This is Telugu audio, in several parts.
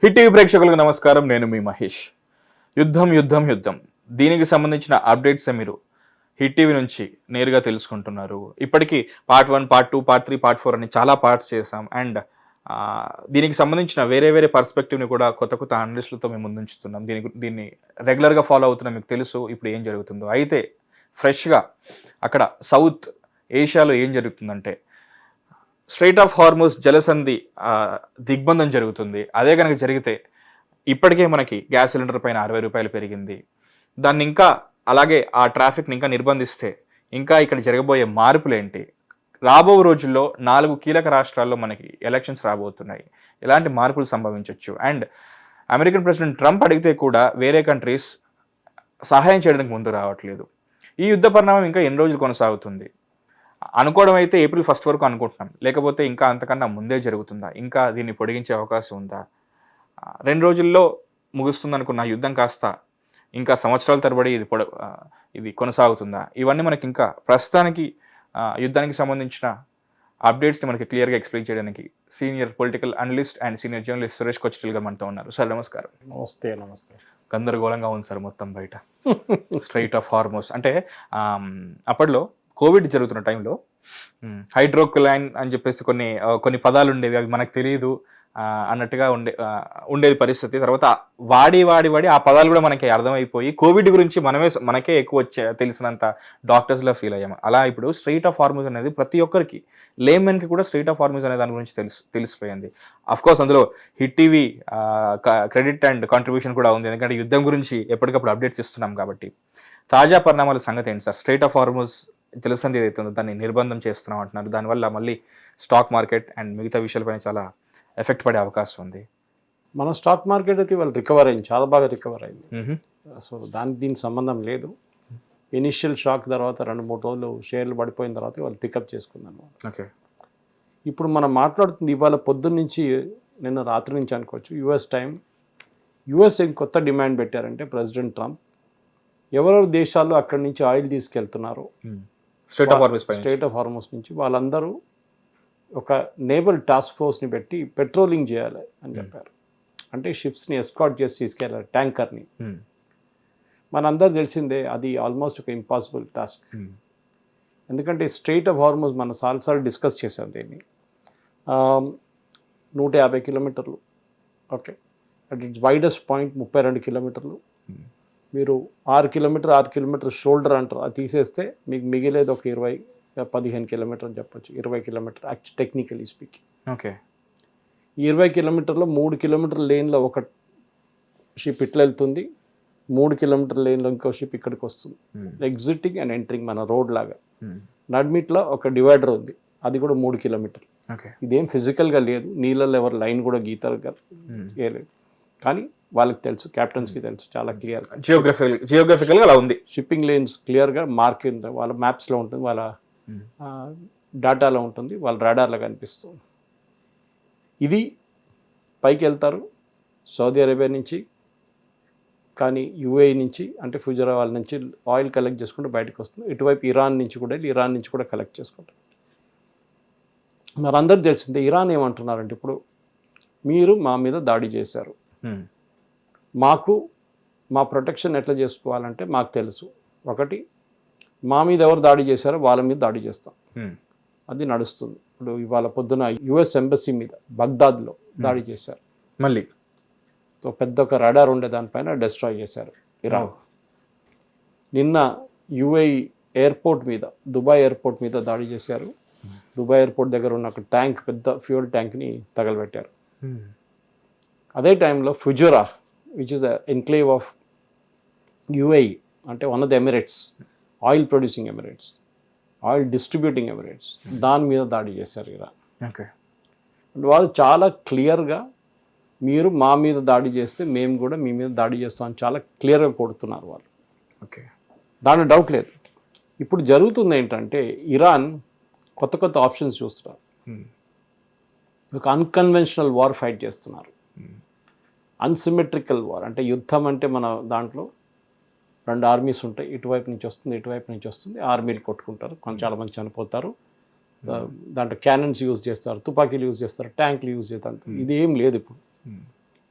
హిట్ టీవీ ప్రేక్షకులకు నమస్కారం. నేను మీ మహేష్. యుద్ధం యుద్ధం యుద్ధం దీనికి సంబంధించిన అప్డేట్స్ మీరు హిట్ టీవీ నుంచి నేరుగా తెలుసుకుంటున్నారు. ఇప్పటికీ పార్ట్ 1, పార్ట్ 2, పార్ట్ 3, పార్ట్ 4 అని చాలా పార్ట్స్ చేసాం. అండ్ దీనికి సంబంధించిన వేరే పర్స్పెక్టివ్ని కూడా కొత్త అనలిస్టులతో మేము ముందుంచుతున్నాం. దీన్ని రెగ్యులర్గా ఫాలో అవుతున్నా, మీకు తెలుసు ఇప్పుడు ఏం జరుగుతుందో. అయితే ఫ్రెష్గా అక్కడ సౌత్ ఏషియాలో ఏం జరుగుతుందంటే స్ట్రెయిట్ ఆఫ్ హార్మోస్ జలసంధి దిగ్బంధం జరుగుతుంది. అదే కనుక జరిగితే ఇప్పటికే మనకి గ్యాస్ సిలిండర్ పైన 60 రూపాయలు పెరిగింది. దాన్ని ఇంకా అలాగే ఆ ట్రాఫిక్ని ఇంకా నిర్బంధిస్తే ఇంకా ఇక్కడ జరగబోయే మార్పులు ఏంటి? రాబో రోజుల్లో 4 కీలక రాష్ట్రాల్లో మనకి ఎలక్షన్స్ రాబోతున్నాయి. ఎలాంటి మార్పులు సంభవించవచ్చు? అండ్ అమెరికన్ ప్రెసిడెంట్ ట్రంప్ అడిగితే కూడా వేరే కంట్రీస్ సహాయం చేయడానికి ముందు రావట్లేదు. ఈ యుద్ధ పరిణామం ఇంకా ఎన్ని రోజులు కొనసాగుతుంది? అనుకోవడం అయితే ఏప్రిల్ 1 వరకు అనుకుంటున్నాం, లేకపోతే ఇంకా అంతకన్నా ముందే జరుగుతుందా? ఇంకా దీన్ని పొడిగించే అవకాశం ఉందా? 2 రోజుల్లో ముగుస్తుంది అనుకున్న యుద్ధం కాస్త ఇంకా సంవత్సరాల తరబడి ఇది కొనసాగుతుందా? ఇవన్నీ మనకి ఇంకా ప్రస్తుతానికి యుద్ధానికి సంబంధించిన అప్డేట్స్ని మనకి క్లియర్గా ఎక్స్ప్లెయిన్ చేయడానికి senior political analyst and senior journalist Suresh Kochittil గారు మనతో ఉన్నారు. సార్ నమస్కారం. నమస్తే. గందరగోళంగా ఉంది సార్ మొత్తం బయట. స్ట్రెయిట్ ఆఫ్ హార్మోస్ అంటే అప్పట్లో కోవిడ్ జరుగుతున్న టైంలో హైడ్రోక్లైన్ అని చెప్పేసి కొన్ని పదాలు ఉండేవి, అవి మనకు తెలియదు అన్నట్టుగా ఉండేది పరిస్థితి. తర్వాత వాడి ఆ పదాలు కూడా మనకి అర్థమైపోయి కోవిడ్ గురించి మనకే ఎక్కువ తెలిసినంత డాక్టర్స్లో ఫీల్ అయ్యాము. అలా ఇప్పుడు స్ట్రెయిట్ ఆఫ్ హార్మోస్ అనేది ప్రతి ఒక్కరికి, లేమెన్కి కూడా స్ట్రెయిట్ ఆఫ్ హార్మోస్ అనే దాని గురించి తెలిసిపోయింది. అఫ్కోర్స్ అందులో hit TV credit and contribution కూడా ఉంది, ఎందుకంటే యుద్ధం గురించి ఎప్పటికప్పుడు అప్డేట్స్ ఇస్తున్నాం కాబట్టి. తాజా పరిణామాల సంగతి ఏంటి సార్? స్ట్రెయిట్ ఆఫ్ హార్మోస్ జలసంధి ఏదైతుందో దాన్ని నిర్బంధం చేస్తున్నాం అంటున్నారు. దానివల్ల మళ్ళీ స్టాక్ మార్కెట్ అండ్ మిగతా విషయాలపైన చాలా ఎఫెక్ట్ పడే అవకాశం ఉంది. మన స్టాక్ మార్కెట్ అయితే వాళ్ళు రికవర్ అయింది, చాలా బాగా రికవర్ అయింది. సో దీనికి సంబంధం లేదు. ఇనిషియల్ షాక్ తర్వాత 2-3 రోజులు షేర్లు పడిపోయిన తర్వాత వాళ్ళు పికప్ చేసుకున్నాను. ఓకే, ఇప్పుడు మనం మాట్లాడుతుంది ఇవాళ పొద్దున్న నుంచి నిన్న రాత్రి నుంచి అనుకోవచ్చు. యుఎస్ టైం, యుఎస్ కొత్త డిమాండ్ పెట్టారంటే ప్రెసిడెంట్ ట్రంప్ ఎవరెవరు దేశాల్లో అక్కడి నుంచి ఆయిల్ తీసుకెళ్తున్నారు స్ట్రెయిట్ ఆఫ్ హార్మోస్ నుంచి, వాళ్ళందరూ ఒక నేవల్ టాస్క్ ఫోర్స్ని పెట్టి పెట్రోలింగ్ చేయాలి అని చెప్పారు. అంటే షిప్స్ని ఎస్కాట్ చేసి తీసుకెళ్ళాలి, ట్యాంకర్ని. మనందరూ తెలిసిందే అది ఆల్మోస్ట్ ఒక ఇంపాసిబుల్ టాస్క్. ఎందుకంటే స్ట్రెయిట్ ఆఫ్ హార్మోస్ మనం చాలాసార్లు డిస్కస్ చేసాం దీన్ని. 150 కిలోమీటర్లు, okay, at its widest point 32 కిలోమీటర్లు. మీరు 6 కిలోమీటర్ షోల్డర్ అంటారు, అది తీసేస్తే మీకు మిగిలేదు ఒక 15 కిలోమీటర్ అని చెప్పొచ్చు. 20 కిలోమీటర్ టెక్నికలీ స్పీకింగ్. ఓకే, ఈ 20 కిలోమీటర్లో 3 కిలోమీటర్ లేన్లో ఒక షిప్ ఇట్లా వెళ్తుంది, 3 కిలోమీటర్ లేన్లో ఇంకో షిప్ ఇక్కడికి వస్తుంది. ఎగ్జిటింగ్ అండ్ ఎంట్రింగ్ మన రోడ్ లాగా. నడ్మిట్లో ఒక డివైడర్ ఉంది, అది కూడా 3 కిలోమీటర్లు. ఇదేం ఫిజికల్గా లేదు, నీళ్ళల్లో ఎవరు లైన్ కూడా గీతారు లేదు, కానీ వాళ్ళకి తెలుసు, క్యాప్టెన్స్కి తెలుసు చాలా క్లియర్గా. జియోగ్రఫికల్గా అలా ఉంది. షిప్పింగ్ లేన్స్ క్లియర్గా మార్క్ వాళ్ళ మ్యాప్స్లో ఉంటుంది, వాళ్ళ డాటాలో ఉంటుంది, వాళ్ళ రాడార్లో కనిపిస్తుంది. ఇది పైకి వెళ్తారు సౌదీ అరేబియా నుంచి, కానీ యుఏఈ నుంచి అంటే ఫుజరా వాళ్ళ నుంచి ఆయిల్ కలెక్ట్ చేసుకుంటూ బయటకు వస్తుంది. ఇటువైపు ఇరాన్ నుంచి కూడా వెళ్ళి ఇరాన్ నుంచి కూడా కలెక్ట్ చేసుకుంటారు. మరి అందరూ తెలిసిందే ఇరాన్ ఏమంటున్నారంటే ఇప్పుడు మీరు మా మీద దాడి చేశారు, మా ప్రొటెక్షన్ ఎట్లా చేసుకోవాలంటే మాకు తెలుసు. ఒకటి, మా మీద ఎవరు దాడి చేశారో వాళ్ళ మీద దాడి చేస్తాం, అది నడుస్తుంది. ఇప్పుడు ఇవాళ పొద్దున యుఎస్ ఎంబసీ మీద బగ్దాద్లో దాడి చేశారు. మళ్ళీ పెద్ద ఒక రాడార్ ఉండే దానిపైన డిస్ట్రాయ్ చేశారు ఇరాన్. నిన్న యుఏఈ ఎయిర్పోర్ట్ మీద, దుబాయ్ ఎయిర్పోర్ట్ మీద దాడి చేశారు. దుబాయ్ ఎయిర్పోర్ట్ దగ్గర ఉన్న ఒక ట్యాంక్, పెద్ద ఫ్యూయల్ ట్యాంక్ని తగలబెట్టారు. అదే టైంలో Fujairah, which is enclave of UAE, అంటే one of the emirates, oil producing emirates, oil distributing emirates, దాని మీద దాడి చేశారు ఇరాన్. ఓకే, వాళ్ళు చాలా క్లియర్గా మీరు మా మీద దాడి చేస్తే మేము కూడా మీ మీద దాడి చేస్తామని చాలా క్లియర్గా కొడుతున్నారు వాళ్ళు. ఓకే, దాంట్లో డౌట్ లేదు. ఇప్పుడు జరుగుతుంది ఏంటంటే ఇరాన్ కొత్త ఆప్షన్స్ చూస్తున్నారు. ఒక అన్కన్వెన్షనల్ వార్ ఫైట్ చేస్తున్నారు. అన్సిమెట్రికల్ వార్ అంటే యుద్ధం అంటే మన దాంట్లో 2 ఆర్మీస్ ఉంటాయి, ఇటువైపు నుంచి వస్తుంది, ఆర్మీలు కొట్టుకుంటారు, చాలామంది చనిపోతారు. దాంట్లో క్యానన్స్ యూజ్ చేస్తారు, తుపాకీలు యూజ్ చేస్తారు, ట్యాంకులు యూజ్ చేస్తారు. ఇది ఏం లేదు ఇప్పుడు.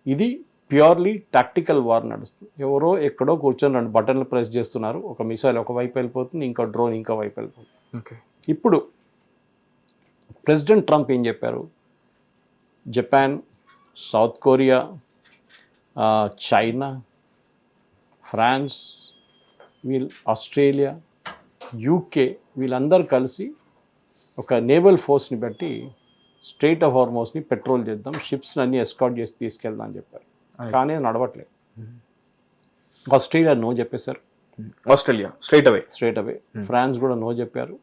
ఇది ప్యూర్లీ టాక్టికల్ వార్ నడుస్తుంది. ఎవరో ఎక్కడో కూర్చొని 2 బటన్లు ప్రెస్ చేస్తున్నారు, ఒక మిసైల్ ఒక వైపు వెళ్ళిపోతుంది, ఇంకో డ్రోన్ ఇంకో వైపు వెళ్ళిపోతుంది. ఓకే. ఇప్పుడు ప్రెసిడెంట్ ట్రంప్ ఏం చెప్పారు, Japan, South Korea, China, France, Australia, UK వీళ్ళందరూ కలిసి ఒక నేవల్ ఫోర్స్ని బట్టి స్ట్రెయిట్ ఆఫ్ హార్మోస్ని పెట్రోల్ చేద్దాం, షిప్స్ని అన్ని ఎస్కాట్ చేసి తీసుకెళ్దాం అని చెప్పారు. కానీ అది నడవట్లేదు. ఆస్ట్రేలియా నో చెప్పేశారు, ఆస్ట్రేలియా స్ట్రైట్ అవే. ఫ్రాన్స్ కూడా నో చెప్పారు.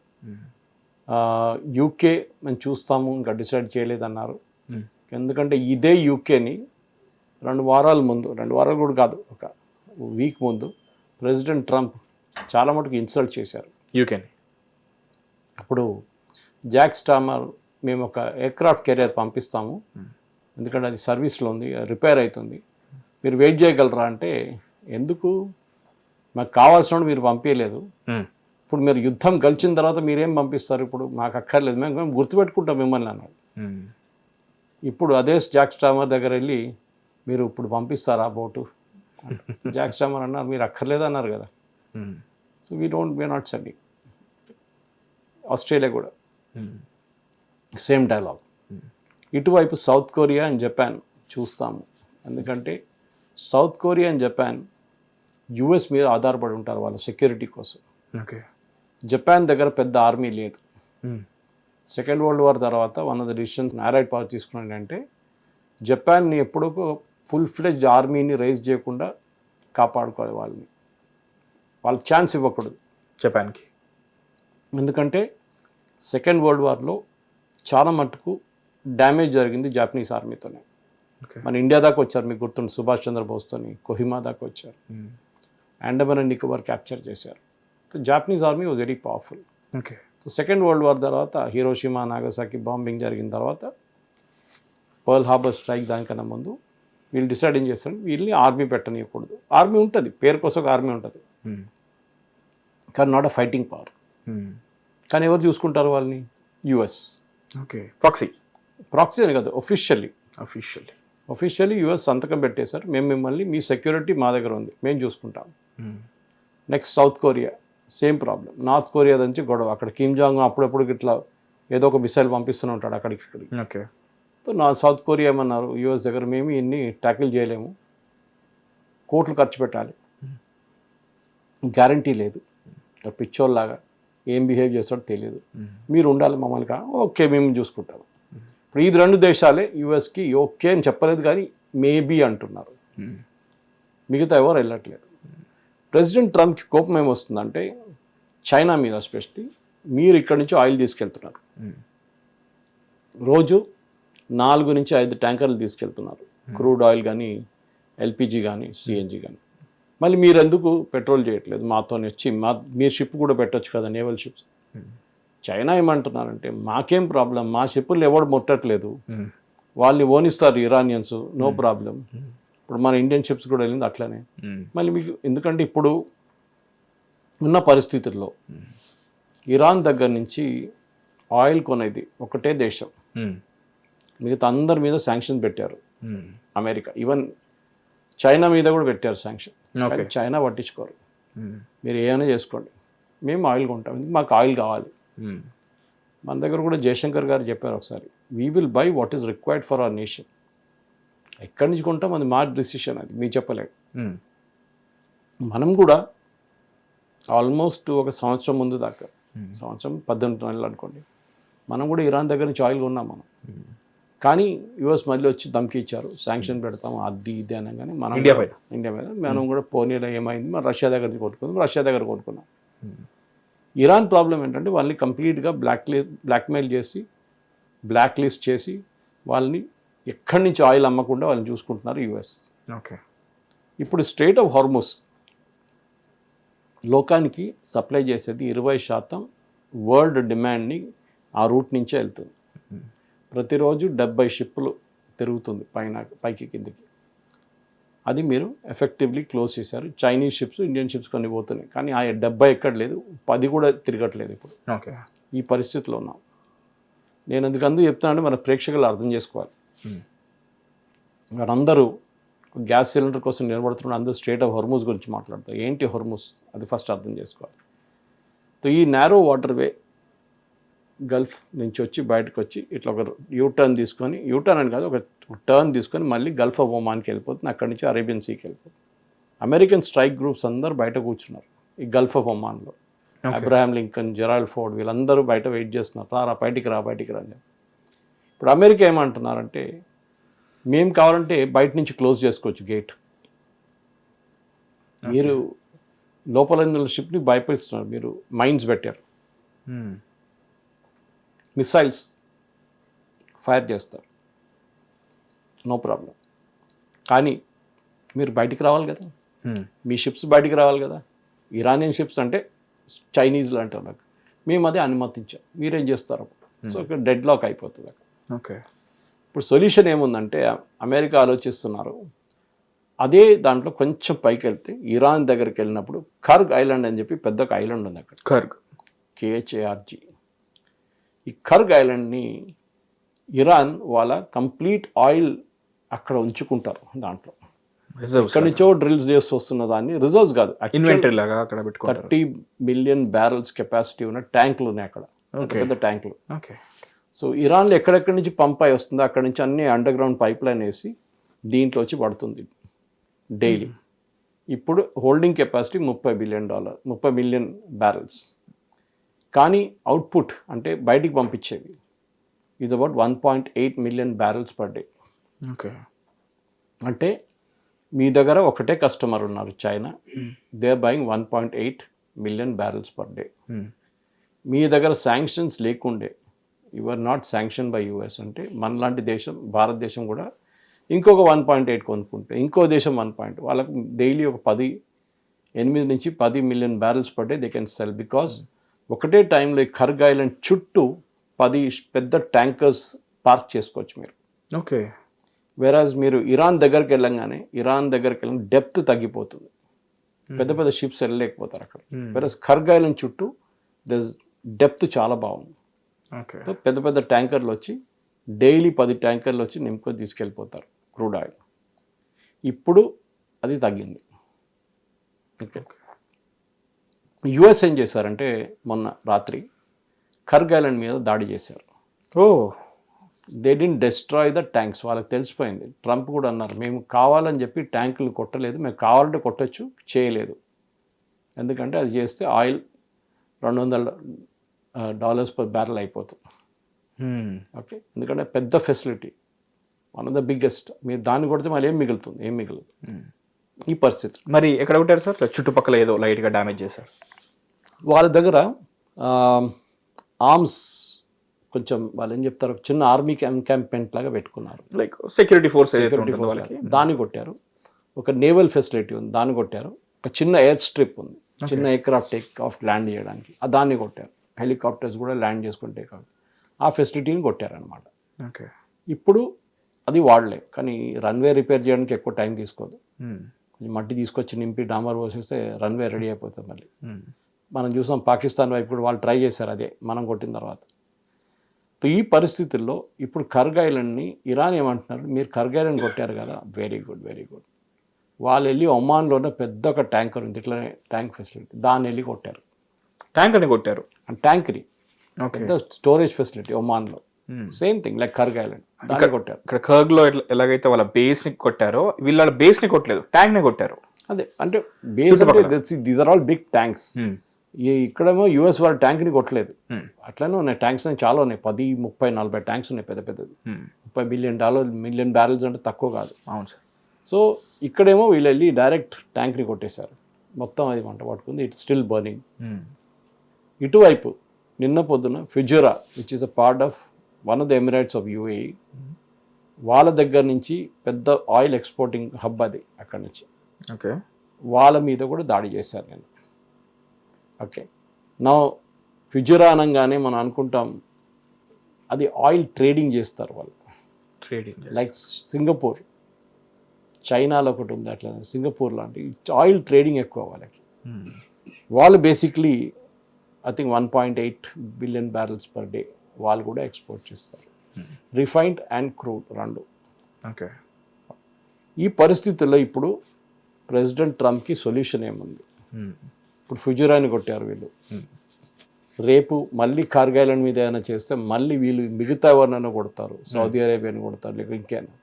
యూకే మేము చూస్తాము ఇంకా డిసైడ్ చేయలేదన్నారు. ఎందుకంటే ఇదే యూకేని 2 వారాల ముందు, 2 వారాలు కూడా కాదు, ఒక వీక్ ముందు ప్రెసిడెంట్ ట్రంప్ చాలా మటుకు ఇన్సల్ట్ చేశారు యూకేని. అప్పుడు జాక్ స్టామర్ మేము ఒక ఎయిర్క్రాఫ్ట్ కెరియర్ పంపిస్తాము, ఎందుకంటే అది సర్వీస్లో ఉంది, రిపేర్ అవుతుంది, మీరు వెయిట్ చేయగలరా అంటే, ఎందుకు, మాకు కావాల్సిన మీరు పంపించలేదు, ఇప్పుడు మీరు యుద్ధం గెలిచిన తర్వాత మీరేం పంపిస్తారు, ఇప్పుడు మాకు అక్కర్లేదు, మేము గుర్తుపెట్టుకుంటాం మిమ్మల్ని అన్నాడు. ఇప్పుడు అదే జాక్ స్టామర్ దగ్గర వెళ్ళి మీరు ఇప్పుడు పంపిస్తారా బోటు, జాక్ స్టామర్ అన్నారు మీరు అక్కర్లేదు అన్నారు కదా. So we are not sending. Australia కూడా సేమ్ డైలాగ్. ఇటువైపు సౌత్ కొరియా అండ్ జపాన్ చూస్తాము, ఎందుకంటే South Korea and Japan US మీద ఆధారపడి ఉంటారు వాళ్ళ సెక్యూరిటీ కోసం. ఓకే. జపాన్ దగ్గర పెద్ద ఆర్మీ లేదు. సెకండ్ వరల్డ్ వార్ తర్వాత వన్ ఆఫ్ ద డిసిషన్స్ ఆరైడ్ పవర్ తీసుకున్నాడు అంటే జపాన్ని ఎప్పుడూ ఫుల్ ఫ్లెడ్జ్డ్ ఆర్మీని రైజ్ చేయకుండా కాపాడుకోవాలి, వాళ్ళకి ఛాన్స్ ఇవ్వకూడదు జపాన్కి. ఎందుకంటే సెకండ్ వరల్డ్ వార్లో చాలా మటుకు డ్యామేజ్ జరిగింది జాపనీస్ ఆర్మీతోనే. మన ఇండియా దాకా వచ్చారు, మీకు గుర్తుంది, సుభాష్ చంద్రబోస్తోని కొహిమా దాకా వచ్చారు, అండమాన్ అండ్ నికోబార్ క్యాప్చర్ చేశారు. So Japanese army was very powerful. Okay. So second world war తర్వాత హిరోషిమా నాగసాకి బాంబింగ్ జరిగిన తర్వాత పర్ల్ హార్బర్ స్ట్రైక్ దానికన్నా ముందు వీళ్ళు డిసైడ్ ఏం చేస్తారు, వీళ్ళని ఆర్మీ పెట్టనీయకూడదు. ఆర్మీ ఉంటుంది, పేరు కోసం ఒక ఆర్మీ ఉంటుంది, కానీ నాట్ అ ఫైటింగ్ పవర్. కానీ ఎవరు చూసుకుంటారు వాళ్ళని, యుఎస్. ఓకే. ప్రాక్సీ అని కాదు, ఒఫిషియల్లీ యుఎస్ సంతకం పెట్టేశారు, మేము మిమ్మల్ని, మీ సెక్యూరిటీ మా దగ్గర ఉంది, మేము చూసుకుంటాం. Next south Korea, same problem. North Korea నుంచి గొడవ, అక్కడ కిమ్ జాంగ్ అప్పుడప్పుడు ఇట్లా ఏదో ఒక మిసైల్ పంపిస్తూనే ఉంటాడు అక్కడికి ఇక్కడికి. ఓకే. సో సౌత్ కొరియా ఏమన్నారు, యుఎస్ దగ్గర మేము ఇన్ని ట్యాకిల్ చేయలేము, కోట్లు ఖర్చు పెట్టాలి, గ్యారంటీ లేదు, పిచ్చోళ్ళలాగా ఏం బిహేవ్ చేస్తాడో తెలియదు, మీరు ఉండాలి మమ్మల్ని ఓకే మేము చూసుకుంటాం. ఇప్పుడు ఈ 2 దేశాలే యుఎస్కి ఓకే అని చెప్పలేదు, కానీ మేబీ అంటున్నారు, మిగతా ఎవరు వెళ్ళట్లేదు. ప్రెసిడెంట్ ట్రంప్కి కోపం ఏమొస్తుందంటే చైనా మీద ఎస్పెషల్లీ, మీరు ఇక్కడి నుంచి ఆయిల్ తీసుకెళ్తున్నారు, రోజు 4 నుంచి 5 ట్యాంకర్లు తీసుకెళ్తున్నారు, క్రూడ్ ఆయిల్ కానీ ఎల్పిజి కానీ సిఎన్జి కానీ, మళ్ళీ మీరు ఎందుకు పెట్రోల్ చేయట్లేదు, మాతో వచ్చి మీరు షిప్ కూడా పెట్టచ్చు కదా, నేవల్ షిప్స్. చైనా ఏమంటున్నారంటే మాకేం ప్రాబ్లం, మా షిప్పులు ఎవడు ముట్టట్లేదు, వాళ్ళని ఓనిస్తారు ఇరానియన్స్, నో ప్రాబ్లం. ఇప్పుడు మన ఇండియన్ షిప్స్ కూడా వెళ్ళింది అట్లనే. మళ్ళీ మీకు ఎందుకంటే ఇప్పుడు ఉన్న పరిస్థితుల్లో ఇరాన్ దగ్గర నుంచి ఆయిల్ కొనేది ఒకటే దేశం, మిగతా అందరి మీద శాంక్షన్ పెట్టారు అమెరికా, ఈవెన్ చైనా మీద కూడా పెట్టారు శాంక్షన్. చైనా పట్టించుకోరు, మీరు ఏమైనా చేసుకోండి, మేము ఆయిల్ కొంటాం, మాకు ఆయిల్ కావాలి. మన దగ్గర కూడా జయశంకర్ గారు చెప్పారు ఒకసారి, we will buy what is required for our nation. ఎక్కడి నుంచి కొంటాం అది మా డిసిషన్, అది మీరు చెప్పలేదు. మనం కూడా ఆల్మోస్ట్ ఒక సంవత్సరం ముందు దాకా, సంవత్సరం 18 నెలలు అనుకోండి, మనం కూడా ఇరాన్ దగ్గర నుంచి ఆయిల్ కొన్నాం మనం. కానీ యుఎస్ మళ్ళీ వచ్చి ధమ్కి ఇచ్చారు, శాంక్షన్ పెడతాము అది ఇది అనగానే మనం ఇండియా మీద మనం కూడా పోనీలో ఏమైంది, మనం రష్యా దగ్గర కొనుక్కున్నాం. ఇరాన్ ప్రాబ్లం ఏంటంటే వాళ్ళని కంప్లీట్గా బ్లాక్మెయిల్ చేసి, బ్లాక్ లిస్ట్ చేసి, వాళ్ళని ఎక్కడి నుంచి ఆయిల్ అమ్మకుండా వాళ్ళని చూసుకుంటున్నారు యుఎస్. ఓకే. ఇప్పుడు స్ట్రెయిట్ ఆఫ్ హార్మోస్ లోకానికి సప్లై చేసేది 20% వరల్డ్ డిమాండ్ని ఆ రూట్ నుంచే వెళ్తుంది. ప్రతిరోజు 70 షిప్పులు తిరుగుతుంది పైకి కిందకి. అది మీరు ఎఫెక్టివ్లీ క్లోజ్ చేశారు. చైనీస్ షిప్స్, ఇండియన్ షిప్స్ కొన్ని పోతున్నాయి, కానీ ఆ 70 ఎక్కడ లేదు, 10 కూడా తిరగట్లేదు ఇప్పుడు. ఓకే. ఈ పరిస్థితిలో ఉన్నాం. నేను ఎందుకు చెప్తానంటే మన ప్రేక్షకులు అర్థం చేసుకోవాలి. వారందరూ గ్యాస్ సిలిండర్ కోసం నిలబడుతున్నప్పుడు అందరూ స్ట్రేట్ ఆఫ్ హోర్మూజ్ గురించి మాట్లాడతారు. ఏంటి హోర్మూజ్, అది ఫస్ట్ అర్థం చేసుకోవాలి. సో ఈ నారో వాటర్ వే గల్ఫ్ నుంచి వచ్చి బయటకు వచ్చి ఇట్లా ఒక యూటర్న్ తీసుకొని, యూటర్న్ అని కాదు, ఒక టర్న్ తీసుకొని మళ్ళీ గల్ఫ్ ఆఫ్ ఒమాన్కి వెళ్ళిపోతుంది. అక్కడి నుంచి అరేబియన్ సీకి వెళ్ళిపోతుంది. అమెరికన్ స్ట్రైక్ గ్రూప్స్ అందరూ బయట కూర్చున్నారు ఈ గల్ఫ్ ఆఫ్ ఒమాన్లో. అబ్రహాం లింకన్, జెరాల్డ్ ఫోర్డ్ వీళ్ళందరూ బయట వెయిట్ చేస్తున్నారు, రా బయటికి రా అని. ఇప్పుడు అమెరికా ఏమంటున్నారంటే, మేము కావాలంటే బయట నుంచి క్లోజ్ చేసుకోవచ్చు గేట్, మీరు లోపల షిప్ని భయపడుతున్నారు, మీరు మైన్స్ పెట్టారు, మిసైల్స్ ఫైర్ చేస్తారు, నో ప్రాబ్లం, కానీ మీరు బయటికి రావాలి కదా, మీ షిప్స్ బయటికి రావాలి కదా. ఇరానియన్ షిప్స్ అంటే చైనీస్లు అంటే నాకు, మేము అదే అనుమతించాం, మీరేం చేస్తారు? సో ఇక్కడ డెడ్ లాక్ అయిపోతుంది అక్కడ. ఓకే, ఇప్పుడు సొల్యూషన్ ఏముందంటే అమెరికా ఆలోచిస్తున్నారు, అదే దాంట్లో కొంచెం పైకి వెళ్తే ఇరాన్ దగ్గరికి వెళ్ళినప్పుడు కర్గ్ ఐలాండ్ అని చెప్పి పెద్ద ఒక ఐలాండ్ ఉంది అక్కడ, KHARG. ఈ కర్గ్ ఐలాండ్ని ఇరాన్ వాళ్ళ కంప్లీట్ ఆయిల్ అక్కడ ఉంచుకుంటారు. దాంట్లో ఇక్కడ నుంచో డ్రిల్స్ చేస్తూ వస్తున్న దాన్ని, రిజర్వ్స్ కాదు, ఇన్వెంటరీ లాగా అక్కడ 30 మిలియన్ బ్యారల్స్ కెపాసిటీ ఉన్న ట్యాంకులు ఉన్నాయి అక్కడ, పెద్ద ట్యాంకులు. సో ఇరాన్లో ఎక్కడెక్కడి నుంచి పంప్ అయి వస్తుందో అక్కడ నుంచి అన్ని అండర్ గ్రౌండ్ పైప్ లైన్ వేసి దీంట్లో వచ్చి పడుతుంది డైలీ. ఇప్పుడు హోల్డింగ్ కెపాసిటీ $30 మిలియన్ బ్యారల్స్, కానీ అవుట్పుట్ అంటే బయటికి పంపించేవి ఇది about 1.8 million barrels per day. Okay, అంటే మీ దగ్గర ఒకటే కస్టమర్ ఉన్నారు China, they are buying 1.8 million barrels per day. మీ దగ్గర శాంక్షన్స్ లేకుండే, you are not sanction by US అంటే మనలాంటి దేశం, భారతదేశం కూడా ఇంకొక 1.8 కొనుక్కుంటే ఇంకో దేశం 1. వాళ్ళకు డైలీ ఒక 8 నుంచి 10 million barrels per day they can sell, because ఒకటే టైంలో ఈ కర్గ్ ఐలాండ్ చుట్టూ 10 పెద్ద ట్యాంకర్స్ పార్క్ చేసుకోవచ్చు మీరు. ఓకే, వెరాజ్ మీరు ఇరాన్ దగ్గరికి వెళ్ళంగానే డెప్త్ తగ్గిపోతుంది, పెద్ద పెద్ద షిప్స్ వెళ్ళలేకపోతారు అక్కడ. వెరాజ్ కర్గ్ ఐలాండ్ చుట్టూ డెప్త్ చాలా బాగుంది. పెద్ద పెద్ద ట్యాంకర్లు వచ్చి డైలీ 10 ట్యాంకర్లు వచ్చి నింపుకొని తీసుకెళ్ళిపోతారు క్రూడ్ ఆయిల్. ఇప్పుడు అది తగ్గింది. ఓకే, US ఏం చేశారంటే మొన్న రాత్రి కర్గ్ ఐలాండ్ మీద దాడి చేశారు. They didn't destroy the tanks. వాళ్ళకి తెలిసిపోయింది. ట్రంప్ కూడా అన్నారు, మేము కావాలని చెప్పి ట్యాంకులు కొట్టలేదు, మేము కావాలంటే కొట్టచ్చు, చేయలేదు. ఎందుకంటే అది చేస్తే ఆయిల్ $200 పర్ బ్యారల్ అయిపోతుంది. ఓకే, ఎందుకంటే పెద్ద facility, one of the biggest. మీరు దాన్ని కొడితే మళ్ళీ ఏం మిగులుతుంది? ఈ పరిస్థితి. మరి ఎక్కడ కొట్టారు సార్? చుట్టుపక్కల ఏదో లైట్గా డ్యామేజ్ చేశారు. వాళ్ళ దగ్గర ఆర్మ్స్ కొంచెం, వాళ్ళు ఏం చెప్తారు, చిన్న ఆర్మీ క్యాంపెంట్ లాగా పెట్టుకున్నారు, లైక్ సెక్యూరిటీ ఫోర్స్, దాన్ని కొట్టారు. ఒక నేవల్ ఫెసిలిటీ ఉంది, దాన్ని కొట్టారు. ఒక చిన్న ఎయిర్ స్ట్రిప్ ఉంది, చిన్న ఎయిర్క్రాఫ్ట్ టేక్ ఆఫ్ ల్యాండ్ చేయడానికి, దాన్ని కొట్టారు. హెలికాప్టర్స్ కూడా ల్యాండ్ చేసుకుని టేక్ ఆఫ్, ఆ ఫెసిలిటీని కొట్టారనమాట. ఓకే, ఇప్పుడు అది వాడలేదు, కానీ రన్వే రిపేర్ చేయడానికి ఎక్కువ టైం తీసుకోదు. కొంచెం మట్టి తీసుకొచ్చి నింపి డామర్ పోసేస్తే రన్వే రెడీ అయిపోతుంది మళ్ళీ. మనం చూసాం పాకిస్తాన్ వైపు కూడా వాళ్ళు ట్రై చేశారు అదే మనం కొట్టిన తర్వాత. ఈ పరిస్థితుల్లో ఇప్పుడు కర్గ్ ఐలాండ్ని ఇరాన్ ఏమంటున్నారు, మీరు కర్గ్ ఐలాండ్ కొట్టారు కదా, వెరీ గుడ్. వాళ్ళు వెళ్ళి ఒమాన్లోనే పెద్ద ఒక ట్యాంకర్ ఉంది, ఇట్లనే ట్యాంక్ ఫెసిలిటీ, దాన్ని వెళ్ళి కొట్టారు. ట్యాంకర్ని కొట్టారు, ట్యాంకరీ, పెద్ద స్టోరేజ్ ఫెసిలిటీ ఒమాన్లో. Same thing like Kharg island, దాన్ని కొట్టారు. ఇక్కడ కర్గ్లో ఎలాగైతే వాళ్ళ బేస్ని కొట్టారో, వీళ్ళ బేస్ని కొట్టలేదు, ట్యాంక్ని కొట్టారు. అదే అంటే బేస్ అంటే these are all big tanks. ఇక్కడేమో US వాళ్ళ ట్యాంక్ని కొట్టలేదు, అట్లనే ఉన్నాయి ట్యాంక్స్ చాలా ఉన్నాయి, 10, 30, 40 ట్యాంక్స్ ఉన్నాయి పెద్ద పెద్దది. $50 మిలియన్ బ్యారల్స్ అంటే తక్కువ కాదు. అవును సార్. సో ఇక్కడేమో వీళ్ళు వెళ్ళి డైరెక్ట్ ట్యాంక్ని కొట్టేశారు, మొత్తం అది మంట పట్టుకుంది, ఇట్స్ స్టిల్ బర్నింగ్. ఇటువైపు నిన్న పొద్దున Fujairah, which is a part of one of the Emirates of UAE, వాళ్ళ దగ్గర నుంచి పెద్ద ఆయిల్ ఎక్స్పోర్టింగ్ హబ్ అది, అక్కడి నుంచి. ఓకే, వాళ్ళ మీద కూడా దాడి చేశారు నేను. ఓకే, నా ఫిజురా అనగానే మనం అనుకుంటాం అది ఆయిల్ ట్రేడింగ్ చేస్తారు వాళ్ళు, లైక్ సింగపూర్, చైనాలో ఒకటి ఉంది అట్లా, సింగపూర్ లాంటి ఆయిల్ ట్రేడింగ్ ఎక్కువ వాళ్ళకి. వాళ్ళు basically I think 1.8 billion barrels per day వాళ్ళు కూడా ఎక్స్పోర్ట్ చేస్తారు, రిఫైన్డ్ అండ్ క్రూడ్ రెండు. ఓకే, ఈ పరిస్థితుల్లో ఇప్పుడు ప్రెసిడెంట్ ట్రంప్కి సొల్యూషన్ ఏముంది? ఇప్పుడు ఫుజురాని కొట్టారు వీళ్ళు, రేపు మళ్ళీ కార్గిల్ ఐలాండ్ మీద ఏమైనా చేస్తే మళ్ళీ వీళ్ళు మిగతా ఎవరినైనా కొడతారు, సౌదీ అరేబియాని కొడతారు, లేక ఇంకేనా.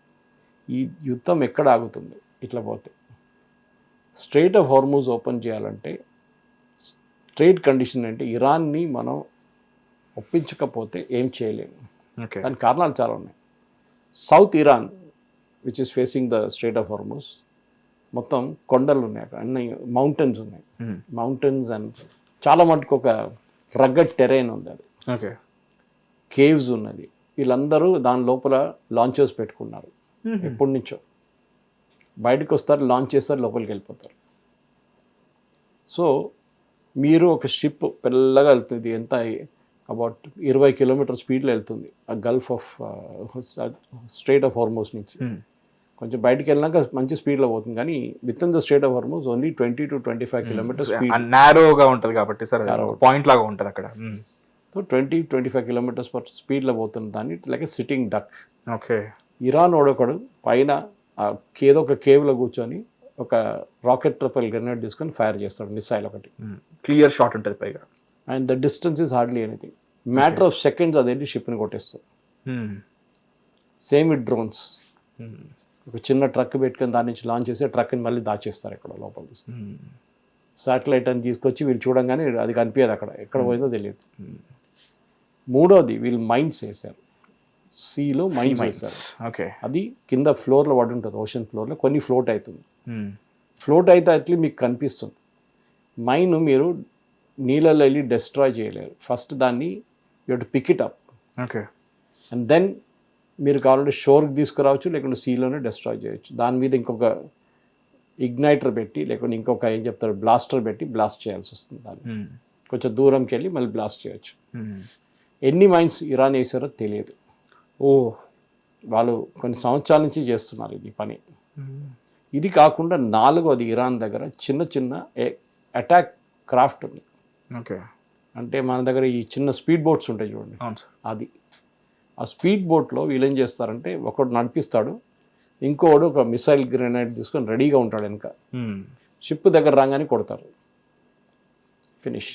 ఈ యుద్ధం ఎక్కడ ఆగుతుంది ఇట్లా పోతే? స్ట్రైట్ ఆఫ్ హార్మూజ్ ఓపెన్ చేయాలంటే స్ట్రైట్ కండిషన్ అంటే ఇరాన్ని మనం ఒప్పించకపోతే ఏం చేయలేము. దానికి కారణాలు చాలా ఉన్నాయి. South Iran which is facing the Strait of Hormuz మొత్తం కొండలు ఉన్నాయి, అక్కడ అన్ని మౌంటైన్స్ ఉన్నాయి, మౌంటైన్స్ అండ్ చాలా మటుకు ఒక రగ్గడ్ టెరైన్ ఉంది, అది కేవ్స్ ఉన్నది. వీళ్ళందరూ దాని లోపల లాంచెస్ పెట్టుకున్నారు, ఎప్పటి నుంచో బయటకు వస్తారు, లాంచ్ చేస్తారు, లోపలికి వెళ్ళిపోతారు. సో మీరు ఒక షిప్ పెద్దగా వెళ్తుంది, ఎంత అబౌట్ 20 కిలోమీటర్ స్పీడ్లో వెళ్తుంది ఆ Gulf of Strait of Hormuz నుంచి. కొంచెం బయటికి వెళ్ళినాక మంచి స్పీడ్లో పోతుంది, కానీ within the Strait of Hormuz only 20 to 25 kilometre speed, నారోగా ఉంటుంది కాబట్టి సార్, పాయింట్ లాగా ఉంటుంది అక్కడ. సో 20-25 కిలోమీటర్స్ పర్ స్పీడ్లో పోతుంది దాన్ని, like sitting duck. Okay. Iran ఒకడు పైన ఏదో ఒక కేవ్లో కూర్చొని ఒక రాకెట్ ట్రపల్ గ్రెనేడ్ తీసుకొని ఫైర్ చేస్తాడు, మిసైల్ ఒకటి, క్లియర్ షాట్ ఉంటుంది పైగా, and the distance is hardly anything. Matter of seconds అదేంటి షిప్ని కొట్టేస్తారు. సేమ్ విత్ డ్రోన్స్, ఒక చిన్న ట్రక్ పెట్టుకొని దాని నుంచి లాంచ్ చేసి ట్రక్ని మళ్ళీ దాచేస్తారు ఎక్కడ లోపల. శాటిలైట్ అని తీసుకొచ్చి వీళ్ళు చూడంగానే అది కనిపించదు, అక్కడ ఎక్కడ పోయిందో తెలియదు. మూడోది వీళ్ళు మైన్స్ వేశారు, సీలో మైన్స్ వేశారు. ఓకే. అది కింద ఫ్లోర్లో పడి ఉంటుంది, ఓషన్ ఫ్లోర్లో కొన్ని ఫ్లోట్ అవుతుంది. ఫ్లోట్ అయితే అట్లీ మీకు కనిపిస్తుంది. మైన్ మీరు నీళ్ళలో వెళ్ళి డెస్ట్రాయ్ చేయలేరు. ఫస్ట్ దాన్ని you to pick it up, okay, and then మీరు కావాలంటే షోర్కి తీసుకురావచ్చు, లేకుంటే సీలోనే డెస్ట్రాయ్ చేయొచ్చు. దాని మీద ఇంకొక ఇగ్నైటర్ పెట్టి, లేకుంటే ఇంకొక ఏం చెప్తారు బ్లాస్టర్ పెట్టి బ్లాస్ట్ చేయాల్సి వస్తుంది. దాన్ని కొంచెం దూరంకి వెళ్ళి మళ్ళీ బ్లాస్ట్ చేయొచ్చు. ఎన్ని మైన్స్ ఇరాన్ వేసారో తెలియదు. వాళ్ళు కొన్ని సంవత్సరాల నుంచి చేస్తున్నారు ఈ పని. ఇది కాకుండా నాలుగోది ఇరాన్ దగ్గర చిన్న చిన్న అటాక్ క్రాఫ్ట్ ఉంది. ఓకే. అంటే మన దగ్గర ఈ చిన్న స్పీడ్ బోట్స్ ఉంటాయి చూడండి, అది. ఆ స్పీడ్ బోట్లో వీళ్ళు ఏం చేస్తారంటే ఒకడు నడిపిస్తాడు, ఇంకోడు ఒక మిసైల్ గ్రెనేడ్ తీసుకొని రెడీగా ఉంటాడు వెనక. షిప్ దగ్గర రాగానే కొడతారు, ఫినిష్.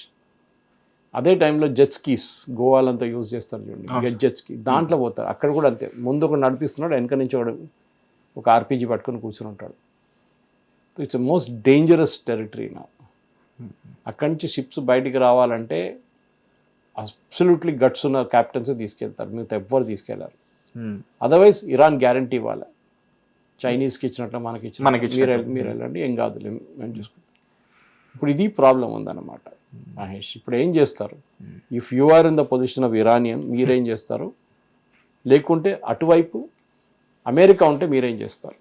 అదే టైంలో జెట్ స్కీస్ గోవాలంతా యూజ్ చేస్తారు చూడండి, జెట్ స్కీ, దాంట్లో పోతారు. అక్కడ కూడా అంతే, ముందు ఒకడు నడిపిస్తున్నాడు, వెనక నుంచి ఒక ఆర్పీజీ పట్టుకొని కూర్చొని ఉంటాడు. ఇట్స్ మోస్ట్ డేంజరస్ టెరిటరీ నా. అక్కడి నుంచి షిప్స్ బయటికి రావాలంటే అబ్సల్యూట్లీ గట్స్ ఉన్న క్యాప్టెన్స్ తీసుకెళ్తారు, మిగతా ఎవ్వరు తీసుకెళ్లారు. అదర్వైజ్ ఇరాన్ గ్యారంటీ ఇవ్వాలి, చైనీస్కి ఇచ్చినట్లు మనకి ఇచ్చిన మీరు వెళ్ళండి, ఏం కాదు మేము చూసుకుంటాం. ఇప్పుడు ఇది ప్రాబ్లం ఉందన్నమాట మహేష్. ఇప్పుడు ఏం చేస్తారు? If you are in the position of Iranian, మీరేం చేస్తారు? లేకుంటే అటువైపు అమెరికా ఉంటే మీరేం చేస్తారు?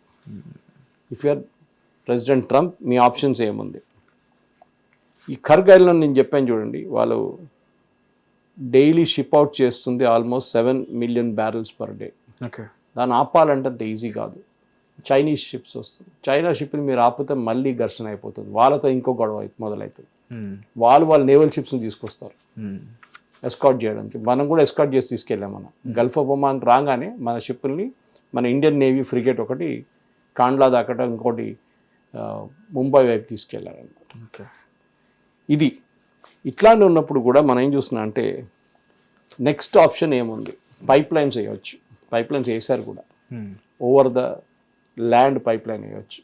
If you are president Trump, మీ ఆప్షన్స్ ఏముంది? ఈ కార్గిల్లో నేను చెప్పాను చూడండి, వాళ్ళు డైలీ షిప్ అవుట్ చేస్తుంది almost 7 million barrels per day. Okay. దాన్ని ఆపాలంటే అంత ఈజీ కాదు. చైనీస్ షిప్స్ వస్తుంది, చైనా షిప్ని మీరు ఆపితే మళ్ళీ ఘర్షణ అయిపోతుంది, వాళ్ళతో ఇంకో గొడవ మొదలవుతుంది. వాళ్ళ నేవల్ షిప్స్ని తీసుకొస్తారు ఎస్కాట్ చేయడానికి. మనం కూడా ఎస్కాట్ చేసి తీసుకెళ్ళాం. మనం గల్ఫ్ ఆఫ్ ఒమాన్ రాగానే మన షిప్ని మన ఇండియన్ నేవీ ఫ్రిగేట్ ఒకటి కాండ్లా దాకా, ఇంకోటి ముంబై వైపు తీసుకెళ్ళారనమాట. ఓకే. ఇది ఇట్లాంటి ఉన్నప్పుడు కూడా మనం ఏం చూస్తున్నాం అంటే నెక్స్ట్ ఆప్షన్ ఏముంది? పైప్ లైన్స్ వేయవచ్చు. పైప్ లైన్స్ వేసారు కూడా, over the land pipe line వేయవచ్చు.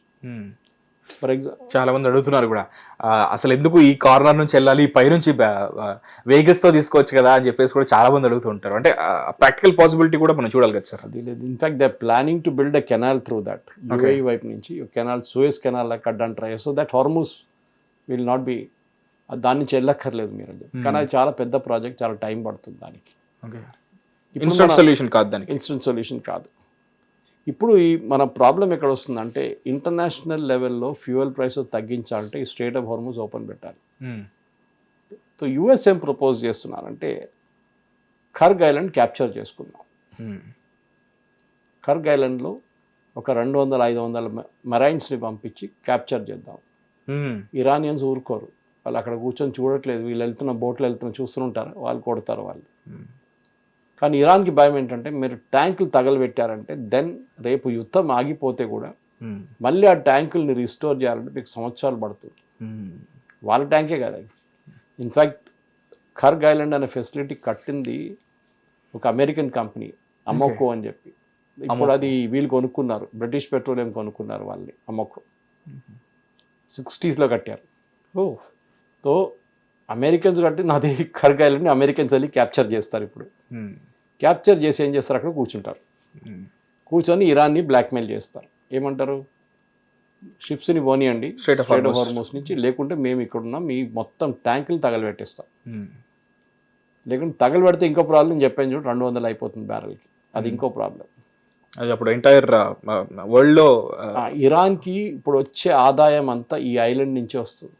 ఫర్ ఎగ్జాంపుల్ చాలా మంది అడుగుతున్నారు కూడా, అసలు ఎందుకు ఈ కార్నర్ నుంచి వెళ్ళాలి, పై నుంచి వెహికల్స్ తో తీసుకోవచ్చు కదా అని చెప్పేసి కూడా చాలా మంది అడుగుతూ ఉంటారు. అంటే ప్రాక్టికల్ పాసిబిలిటీ కూడా మనం చూడాలి కదా సార్. అది లేదు. In fact they are planning to build a canal through that. UAE వైపు నుంచి కెనాల్, సూయస్ కెనాల్ కట్టడానికి try, so that Hormuz will not be, దాని నుంచి వెళ్ళక్కర్లేదు మీరు. కానీ అది చాలా పెద్ద ప్రాజెక్ట్, చాలా టైం పడుతుంది దానికి. ఇన్స్టెంట్ సొల్యూషన్ కాదు, దానికి ఇన్స్టెంట్ సొల్యూషన్ కాదు. ఇప్పుడు ఈ మన ప్రాబ్లం ఎక్కడ వస్తుందంటే ఇంటర్నేషనల్ లెవెల్లో ఫ్యూయల్ ప్రైస్ తగ్గించాలంటే ఈ స్ట్రైట్ ఆఫ్ హార్మూజ్ ఓపెన్ పెట్టాలి. సో యుఎస్ ఏం ప్రపోజ్ చేస్తున్నారంటే కర్గ్ ఐలాండ్ క్యాప్చర్ చేసుకుందాం. కర్గ్ ఐలాండ్లో ఒక 200-500 మెరైన్స్ని పంపించి క్యాప్చర్ చేద్దాం. ఇరానియన్స్ ఊరుకోరు, వాళ్ళు అక్కడ కూర్చొని చూడట్లేదు, వీళ్ళు వెళ్తున్న బోట్లు చూస్తుంటారు, వాళ్ళు కొడతారు వాళ్ళు. కానీ ఇరాన్కి భయం ఏంటంటే మీరు ట్యాంకులు తగలబెట్టారంటే దెన్ రేపు యుద్ధం ఆగిపోతే కూడా మళ్ళీ ఆ ట్యాంకుల్ని రీస్టోర్ చేయాలంటే మీకు సంవత్సరాలు పడుతుంది. వాళ్ళ ట్యాంకే కదా అది. ఇన్ఫ్యాక్ట్ ఖర్గ్ ఐలాండ్ అనే ఫెసిలిటీ కట్టింది ఒక అమెరికన్ కంపెనీ అమోకో అని చెప్పి. ఇప్పుడు అది వీళ్ళు కొనుక్కున్నారు, బ్రిటిష్ పెట్రోలియం కొనుక్కున్నారు వాళ్ళని. అమోకో 60s కట్టారు. సో అమెరికన్స్ కట్టింది అదే ఖర్గ్ ఐలాండ్ని అమెరికన్స్ వెళ్ళి క్యాప్చర్ చేస్తారు. ఇప్పుడు క్యాప్చర్ చేసి ఏం చేస్తారు, అక్కడ కూర్చుంటారు. కూర్చొని ఇరాన్ని బ్లాక్మెయిల్ చేస్తారు. ఏమంటారు, షిప్స్ని పోనీయండి స్ట్రైట్ ఆఫ్ హార్మోస్ నుంచి, లేకుంటే మేము ఇక్కడ ఉన్నాం, మీ మొత్తం ట్యాంకులు తగలబెట్టేస్తాం. లేకుంటే తగలబెడితే ఇంకో ప్రాబ్లం చెప్పాను చూడు, 200 అయిపోతుంది బ్యారెల్కి, అది ఇంకో ప్రాబ్లం. అది అప్పుడు ఎంటైర్ వరల్డ్లో ఇరాన్కి ఇప్పుడు వచ్చే ఆదాయం అంతా ఈ ఐలాండ్ నుంచే వస్తుంది.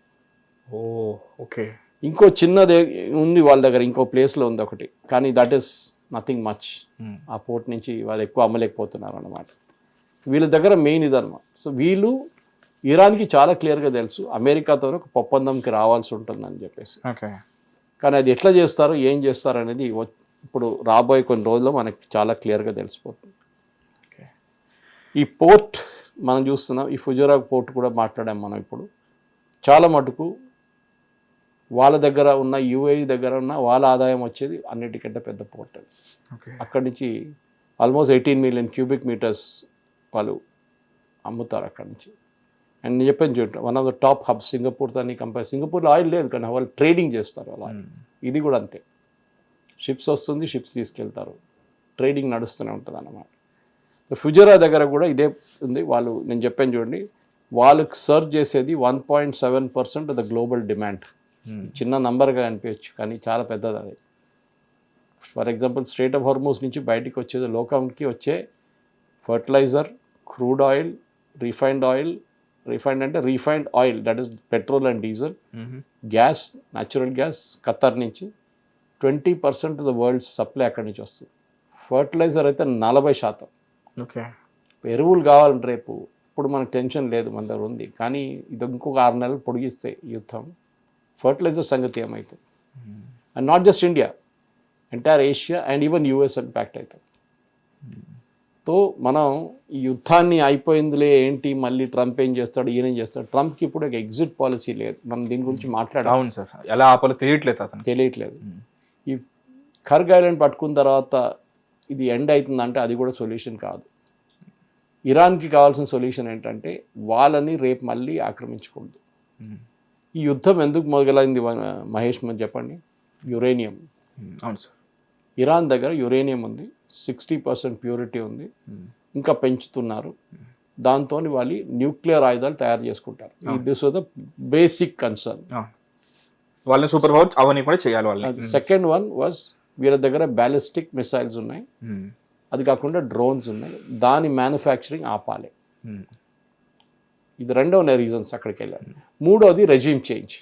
ఓకే. ఇంకో చిన్నది ఉంది వాళ్ళ దగ్గర, ఇంకో ప్లేస్లో ఉంది ఒకటి, కానీ దట్ ఈస్ నథింగ్ మచ్. ఆ పోర్ట్ నుంచి వాళ్ళు ఎక్కువ అమ్మలేకపోతున్నారు అన్నమాట. వీళ్ళ దగ్గర మెయిన్ ఇదన్నమాట. సో వీళ్ళు ఇరాన్కి చాలా క్లియర్గా తెలుసు అమెరికాతో ఒక ఒప్పందంకి రావాల్సి ఉంటుందని చెప్పేసి. కానీ అది ఎట్లా చేస్తారు, ఏం చేస్తారు అనేది ఇప్పుడు రాబోయే కొన్ని రోజుల్లో మనకి చాలా క్లియర్గా తెలిసిపోతుంది. ఈ పోర్ట్ మనం చూస్తున్నాం, ఈ ఫుజైరా పోర్ట్ కూడా మాట్లాడాం మనం. ఇప్పుడు చాలా మటుకు వాళ్ళ దగ్గర ఉన్న యూఏఈ దగ్గర ఉన్న వాళ్ళ ఆదాయం వచ్చేది అన్నిటికంటే పెద్ద పోర్ట్ అది. అక్కడి నుంచి ఆల్మోస్ట్ 18 మిలియన్ క్యూబిక్ మీటర్స్ వాళ్ళు అమ్ముతారు అక్కడి నుంచి. అండ్ నేను చెప్పాను చూడండి, one of the top hubs సింగపూర్తో కంపేర్. సింగపూర్లో ఆయిల్ లేదు కానీ వాళ్ళు ట్రేడింగ్ చేస్తారు అలా. ఇది కూడా అంతే, షిప్స్ వస్తుంది, షిప్స్ తీసుకెళ్తారు, ట్రేడింగ్ నడుస్తూనే ఉంటుంది అన్నమాట. ఫుజైరా దగ్గర కూడా ఇదే ఉంది. వాళ్ళు నేను చెప్పాను చూడండి, వాళ్ళకి సర్వ్ చేసేది 1.7% ద గ్లోబల్ డిమాండ్. చిన్న నంబర్గా అనిపించచ్చు కానీ చాలా పెద్దది అది. For example straight of Hormuz నుంచి బయటికి వచ్చేది, లోకంకి వచ్చే ఫర్టిలైజర్, క్రూడ్ ఆయిల్, రిఫైన్డ్ అంటే refined oil, that is petrol and diesel, gas, natural gas Qatar నుంచి 20% ద వరల్డ్ సప్లై అక్కడి నుంచి వస్తుంది. ఫర్టిలైజర్ అయితే 40%. ఓకే. ఎరువులు కావాలంటే రేపు, ఇప్పుడు మనకు టెన్షన్ లేదు, మన దగ్గర ఉంది. కానీ ఇది ఇంకొక 6 నెలలు పొడిగిస్తే యుద్ధం, ఫర్టిలైజర్ సంగతి ఏమవుతుంది? And not just India, entire Asia and even US impact అవుతుంది. సో మనం ఈ యుద్ధాన్ని అయిపోయిందిలే ఏంటి, మళ్ళీ ట్రంప్ ఏం చేస్తాడు, ఈయనేం చేస్తాడు. ట్రంప్కి ఇప్పుడు ఒక ఎగ్జిట్ పాలసీ లేదు. మనం దీని గురించి మాట్లాడాలి. అవును సార్, ఎలా ఆపాలో తెలియట్లేదు. ఈ ఖర్గ్ ఐలాండ్ పట్టుకున్న తర్వాత ఇది ఎండ్ అవుతుందంటే అది కూడా సొల్యూషన్ కాదు. ఇరాన్కి కావాల్సిన సొల్యూషన్ ఏంటంటే వాళ్ళని రేపు మళ్ళీ ఆక్రమించకూడదు. ఈ యుద్ధం ఎందుకు మొదలైంది మహేష్, మీరు చెప్పండి. యురేనియం. అవును సార్, ఇరాన్ దగ్గర యురేనియం ఉంది, 60% ప్యూరిటీ ఉంది, ఇంకా పెంచుతున్నారు. దాంతో వాళ్ళు న్యూక్లియర్ ఆయుధాలు తయారు చేసుకుంటారు. This was the basic concern. వాళ్ళని సూపర్ పవర్ అవన్నీ కూడా చేయాలి వాళ్ళని. సెకండ్ వన్ వాజ్ వీళ్ళ దగ్గర బ్యాలిస్టిక్ మిసైల్స్ ఉన్నాయి, అది కాకుండా డ్రోన్స్ ఉన్నాయి, దాని మ్యానుఫ్యాక్చరింగ్ ఆపాలి. ఇది రెండో రీజన్స్ అక్కడికి వెళ్ళారు. మూడోది రెజ్యూమ్ చేంజ్.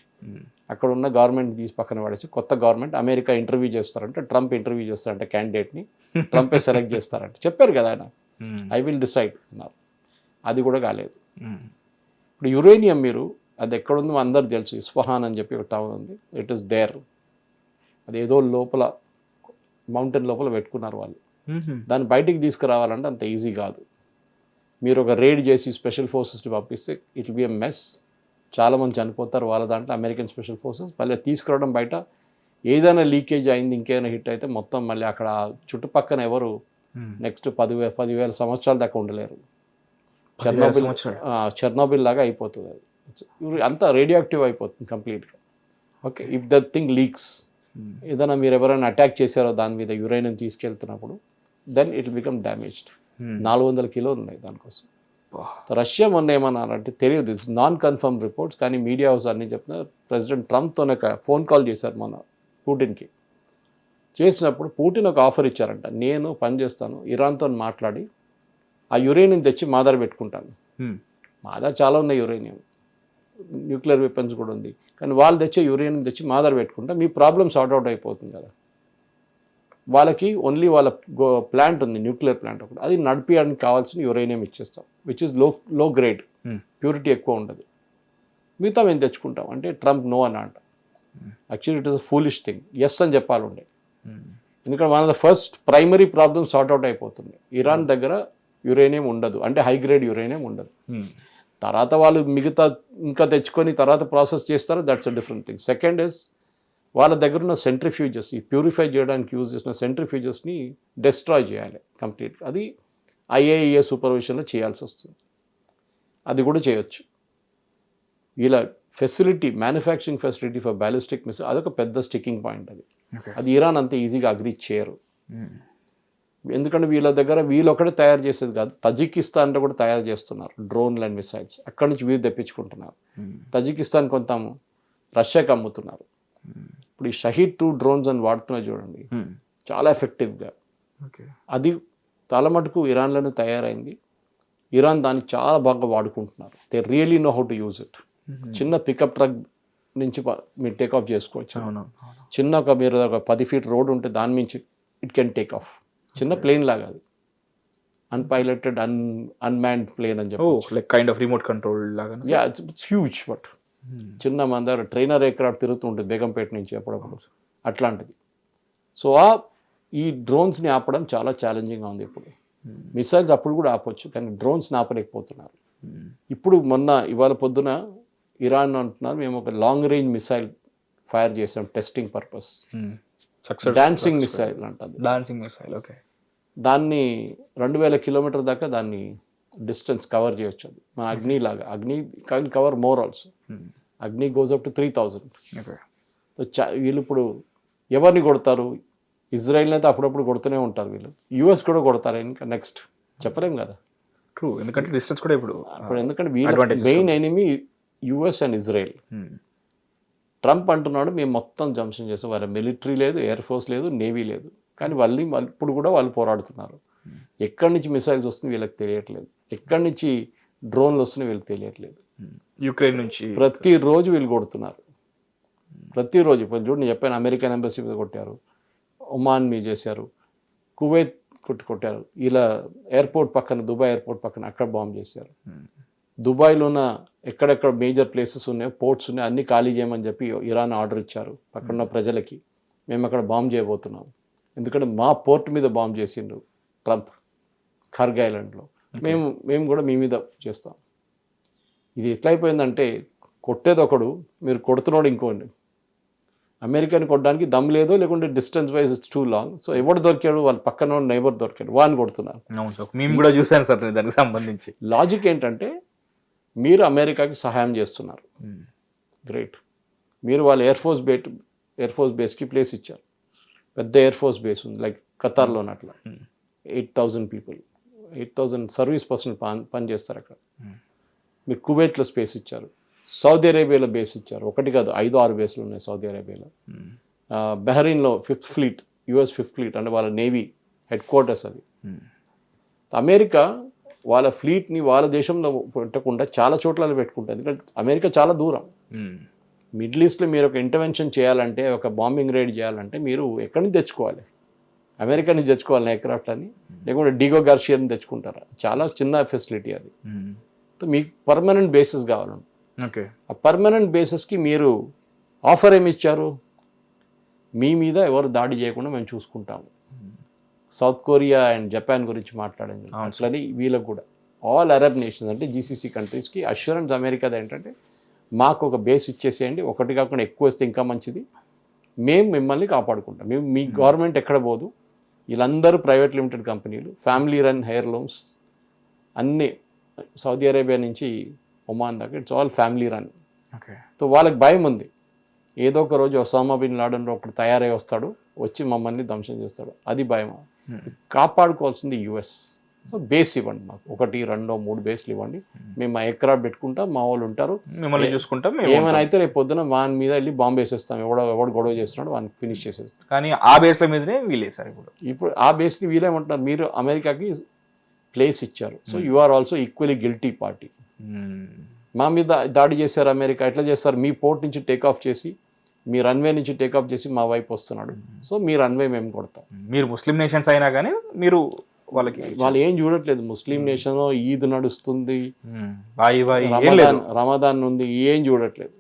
అక్కడ ఉన్న గవర్నమెంట్ తీసి పక్కన పడేసి కొత్త గవర్నమెంట్, అమెరికా ఇంటర్వ్యూ చేస్తారంటే, ట్రంప్ ఇంటర్వ్యూ చేస్తారంటే క్యాండిడేట్ని, ట్రంపే సెలెక్ట్ చేస్తారంటే చెప్పారు కదా ఆయన, ఐ విల్ డిసైడ్ అన్నారు. అది కూడా కాలేదు. ఇప్పుడు యురేనియం మీరు అది ఎక్కడుందో అందరు తెలుసు, ఇస్ఫహాన్ అని చెప్పి ఒక టౌన్ ఉంది, ఇట్ ఈస్ దేర్. అది ఏదో లోపల మౌంటైన్ లోపల పెట్టుకున్నారు వాళ్ళు. దాన్ని బయటికి తీసుకురావాలంటే అంత ఈజీ కాదు. మీరు ఒక రైడ్ చేసి స్పెషల్ ఫోర్సెస్ని పంపిస్తే it will B a mess. చాలామంది చనిపోతారు వాళ్ళ దాంట్లో, అమెరికన్ స్పెషల్ ఫోర్సెస్. మళ్ళీ తీసుకురావడం బయట, ఏదైనా లీకేజ్ అయింది, ఇంకేదైనా హిట్ అయితే మొత్తం మళ్ళీ అక్కడ చుట్టుపక్కన ఎవరు నెక్స్ట్ 10,000 సంవత్సరాల దాకా ఉండలేరు. చెర్నోబిల్ లాగా అయిపోతుంది అది. అంతా రేడియో యాక్టివ్ అయిపోతుంది కంప్లీట్గా. Okay, if the thing leaks, ఏదైనా మీరు ఎవరైనా అటాక్ చేశారో దాని మీద యురేనియం తీసుకెళ్తున్నప్పుడు, then it will become damaged. 400 కిలోలు ఉన్నాయి దానికోసం. రష్యా మొన్న ఏమన్నారంటే తెలియదు, నాన్ కన్ఫర్మ్ రిపోర్ట్స్, కానీ మీడియా హౌస్ అన్నీ చెప్తున్నారు. ప్రెసిడెంట్ ట్రంప్తో ఒక ఫోన్ కాల్ చేశారు మొన్న పుటిన్కి. చేసినప్పుడు పుటిన్ ఒక ఆఫర్ ఇచ్చారంట, నేను పని చేస్తాను, ఇరాన్తో మాట్లాడి ఆ యురేనియం తెచ్చి మా దగ్గర పెట్టుకుంటాను. మా దగ్గర చాలా ఉన్నాయి యురేనియం, న్యూక్లియర్ వెపన్స్ కూడా ఉంది, కానీ వాళ్ళు తెచ్చే యురేనియం తెచ్చి మా దగ్గర పెట్టుకుంటా, మీ ప్రాబ్లమ్ సార్ట్ అవుట్ అయిపోతుంది కదా. వాళ్ళకి ఓన్లీ వాళ్ళ ప్లాంట్ ఉంది, న్యూక్లియర్ ప్లాంట్ ఒకటి, అది నడిపించడానికి కావాల్సిన యురేనియం ఇచ్చేస్తాం, which is low grade, purity ఎక్కువ ఉండదు. మిగతా మేము తెచ్చుకుంటాం అంటే ట్రంప్ నో అని అంట. Actually it is a foolish thing. Yes అని చెప్పాలి ఉండే, ఎందుకంటే మన first primary problem sort out అయిపోతుంది. ఇరాన్ దగ్గర యురేనియం ఉండదు, అంటే హై గ్రేడ్ యురేనియం ఉండదు. తర్వాత వాళ్ళు మిగతా ఇంకా తెచ్చుకొని తర్వాత ప్రాసెస్ చేస్తారు, that's a different thing. Second is వాళ్ళ దగ్గర ఉన్న సెంట్రిఫ్యూజెస్, ఈ ప్యూరిఫై చేయడానికి యూజ్ చేసిన సెంట్రిఫ్యూజెస్ని డెస్ట్రాయ్ చేయాలి కంప్లీట్. అది IAEA సూపర్విజన్లో చేయాల్సి వస్తుంది. అది కూడా చేయొచ్చు. ఇలా facility, manufacturing facility for ballistic missile అదొక పెద్ద స్టిక్కింగ్ పాయింట్. అది ఇరాన్ అంత ఈజీగా అగ్రీ చేయరు. ఎందుకంటే వీళ్ళ దగ్గర వీళ్ళు ఒకటే తయారు చేసేది కాదు, తజికిస్తాన్లో కూడా తయారు చేస్తున్నారు డ్రోన్లు అండ్ మిసైల్స్. అక్కడి నుంచి వీళ్ళు తెప్పించుకుంటున్నారు. తజికిస్తాన్ కొంత రష్యాకి అమ్ముతున్నారు. ఇప్పుడు ఈ షహీద్ 2 డ్రోన్స్ అని వాడుతున్నారు చూడండి, చాలా ఎఫెక్టివ్గా. అది చాలా మటుకు ఇరాన్లోనే తయారైంది. ఇరాన్ దాన్ని చాలా బాగా వాడుకుంటున్నారు. They really know how to use it. చిన్న పికప్ ట్రక్ నుంచి మీరు టేక్ ఆఫ్ చేసుకోవచ్చు. చిన్న మీరు ఒక 10 feet రోడ్ ఉంటే దాని నుంచి ఇట్ కెన్ టేక్ ఆఫ్. చిన్న ప్లేన్ లాగా, అది అన్పైలటెడ్ అన్మ్యాన్డ్ ప్లేన్ అని చెప్పి, like kind of remote control లాగా. Yeah, it's huge. బట్ చిన్న మన దగ్గర ట్రైనర్ ఎయిర్క్రాఫ్ట్ తిరుగుతూ ఉంటుంది బేగంపేట నుంచి అప్పుడప్పుడు, అట్లాంటిది. సో ఈ డ్రోన్స్ని ఆపడం చాలా ఛాలెంజింగ్గా ఉంది ఇప్పుడు. మిసైల్స్ అప్పుడు కూడా ఆపొచ్చు, కానీ డ్రోన్స్ని ఆపలేకపోతున్నారు. ఇప్పుడు ఇవాళ పొద్దున ఇరాన్ అంటున్నారు, మేము ఒక లాంగ్ రేంజ్ మిసైల్ ఫైర్ చేసాం టెస్టింగ్ పర్పస్. డాన్సింగ్ మిసైల్ అంటుంది. Dancing missile, okay. దాన్ని 2000 kilometers దాకా దాన్ని డిస్టెన్స్ కవర్ చేయొచ్చు. అది మన అగ్ని లాగా. అగ్ని కెన్ కవర్ మోర్ ఆల్సో. అగ్ని గోస్ అప్ టు 3000. వీళ్ళు ఇప్పుడు ఎవరిని కొడతారు? ఇజ్రాయిల్ని అయితే అప్పుడప్పుడు కొడుతూనే ఉంటారు వీళ్ళు. US కూడా కొడతారు ఇంకా నెక్స్ట్, చెప్పలేం కదా. ట్రూ, ఎందుకంటే డిస్టెన్స్ కూడా ఇప్పుడు ఎందుకంటే వీళ్ళ main enemy US and Israel. Trump అంటున్నాడు మేము మొత్తం జంప్షన్ చేస్తాం, వాళ్ళ మిలిటరీ లేదు, ఎయిర్ ఫోర్స్ లేదు, నేవీ లేదు, కానీ వాళ్ళు ఇప్పుడు కూడా వాళ్ళు పోరాడుతున్నారు. ఎక్కడి నుంచి మిసైల్స్ వస్తుంది వీళ్ళకి తెలియట్లేదు, ఎక్కడి నుంచి డ్రోన్లు వస్తున్నాయి వీళ్ళకి తెలియట్లేదు. యుక్రెయిన్ నుంచి ప్రతిరోజు వీళ్ళు కొడుతున్నారు, ప్రతిరోజు. ఇప్పుడు చూడండి, చెప్పాను, అమెరికన్ ఎంబసీ మీద కొట్టారు, ఒమాన్ మీద చేశారు, కువైత్ కొట్టారు, ఇలా ఎయిర్పోర్ట్ పక్కన, దుబాయ్ ఎయిర్పోర్ట్ పక్కన అక్కడ బాంబ్ చేశారు. దుబాయ్లో ఉన్న ఎక్కడెక్కడ మేజర్ ప్లేసెస్ ఉన్నాయో, పోర్ట్స్ ఉన్నాయో అన్నీ ఖాళీ చేయమని చెప్పి ఇరాన్ ఆర్డర్ ఇచ్చారు పక్కన ప్రజలకి. మేము అక్కడ బాంబ్ చేయబోతున్నాం, ఎందుకంటే మా పోర్ట్ మీద బాంబ్ చేసిండ్రు ట్రంప్ ఖర్గ్ ఐలాండ్లో, మేము కూడా మీ మీద చేస్తాం. ఇది ఎట్లయిపోయిందంటే కొట్టేది ఒకడు, మీరు కొడుతున్నాడు ఇంకోండి. అమెరికాని కొట్టడానికి దమ్ లేదు, లేకుంటే distance wise it's two long. So ఎవడు దొరికాడు, వాళ్ళ పక్కన నైబర్ దొరికాడు, వాడిని కొడుతున్నారు. మేము కూడా చూసాను సార్ దానికి సంబంధించి. లాజిక్ ఏంటంటే మీరు అమెరికాకి సహాయం చేస్తున్నారు, గ్రేట్. మీరు వాళ్ళ ఎయిర్ ఫోర్స్ బేస్కి ప్లేస్ ఇచ్చారు, పెద్ద ఎయిర్ ఫోర్స్ బేస్ ఉంది, లైక్ ఖతార్లో అట్లా 8,000 people, 8,000 సర్వీస్ పర్సన్ పని చేస్తారు అక్కడ. మీరు కువైట్లో స్పేస్ ఇచ్చారు, సౌదీ అరేబియాలో బేస్ ఇచ్చారు, ఒకటి కాదు 5-6 బేస్లు ఉన్నాయి సౌదీ అరేబియాలో. బహ్రెయిన్లో 5th Fleet, US 5th Fleet అంటే వాళ్ళ నేవీ హెడ్ క్వార్టర్స్ అది. అమెరికా వాళ్ళ ఫ్లీట్ని వాళ్ళ దేశంలో పెట్టకుండా చాలా చోట్ల పెట్టుకుంటుంది, ఎందుకంటే అమెరికా చాలా దూరం. మిడిల్ ఈస్ట్లో మీరు ఒక ఇంటర్వెన్షన్ చేయాలంటే, ఒక బాంబింగ్ రైడ్ చేయాలంటే మీరు ఎక్కడి నుంచి తెచ్చుకోవాలి? అమెరికా నుంచి తెచ్చుకోవాలి ఎయిర్క్రాఫ్ట్ అని, లేకుంటే డిగో గార్షియాని తెచ్చుకుంటారా? చాలా చిన్న ఫెసిలిటీ అది. మీకు పర్మనెంట్ బేసిస్ కావాలండి. ఓకే, ఆ పర్మనెంట్ బేసిస్కి మీరు ఆఫర్ ఏమి ఇచ్చారు? మీ మీద ఎవరు దాడి చేయకుండా మేము చూసుకుంటాము. సౌత్ కొరియా అండ్ జపాన్ గురించి మాట్లాడింది అట్లని వీళ్ళకు కూడా, ఆల్ అరబ్ నేషన్స్ అంటే GCC కంట్రీస్కి అష్యూరెన్స్ అమెరికాది ఏంటంటే, మాకు ఒక బేస్ ఇచ్చేసేయండి, ఒకటి కాకుండా ఎక్కువ వస్తే ఇంకా మంచిది, మేము మిమ్మల్ని కాపాడుకుంటాం, మీ గవర్నమెంట్ ఎక్కడ పోదు. వీళ్ళందరూ ప్రైవేట్ లిమిటెడ్ కంపెనీలు, ఫ్యామిలీ రన్ హెయిర్లూమ్స్ అన్నీ, సౌదీ అరేబియా నుంచి ఒమాన్ దాకా it's all family run. Okay, so వాళ్ళకి భయం ఉంది, ఏదో ఒక రోజు ఒసామా బిన్ లాడెన్ ఒకటి తయారై వస్తాడు, వచ్చి మమ్మల్ని ధ్వంసం చేస్తాడు, అది భయం. కాపాడుకోవాల్సింది US. సో బేస్ ఇవ్వండి మాకు, 1, 2, 3 బేస్లు ఇవ్వండి, మేము మా ఎయిర్క్రాఫ్ట్ పెట్టుకుంటాం, మా వాళ్ళు ఉంటారు, మిమ్మల్ని చూసుకుంటాం. ఏమైనా అయితే రేపు పొద్దున వాని మీద వెళ్ళి బాంబు వేసేస్తాం, ఎవడు గొడవ చేస్తున్నాడు వాడిని ఫినిష్ చేసేస్తాం. కానీ ఆ బేస్ల మీదనే వీలేసారు ఇప్పుడు ఆ బేస్ని వీలేమంటున్నారు, మీరు అమెరికాకి ప్లేస్ ఇచ్చారు, so you are also equally guilty party. మా మీద దాడి చేశారు అమెరికా, ఎట్లా చేస్తారు? మీ పోర్ట్ నుంచి టేక్ ఆఫ్ చేసి, మీ రన్వే నుంచి టేక్ ఆఫ్ చేసి మా వైపు వస్తున్నాడు, సో మీ రన్వే మేము కొడతాం. మీరు ముస్లిం నేషన్స్ అయినా కానీ మీరు వాళ్ళు ఏం చూడట్లేదు, ముస్లిం నేషన్, ఈద్ నడుస్తుంది, రమదాన్ ఉంది, ఏం చూడట్లేదు.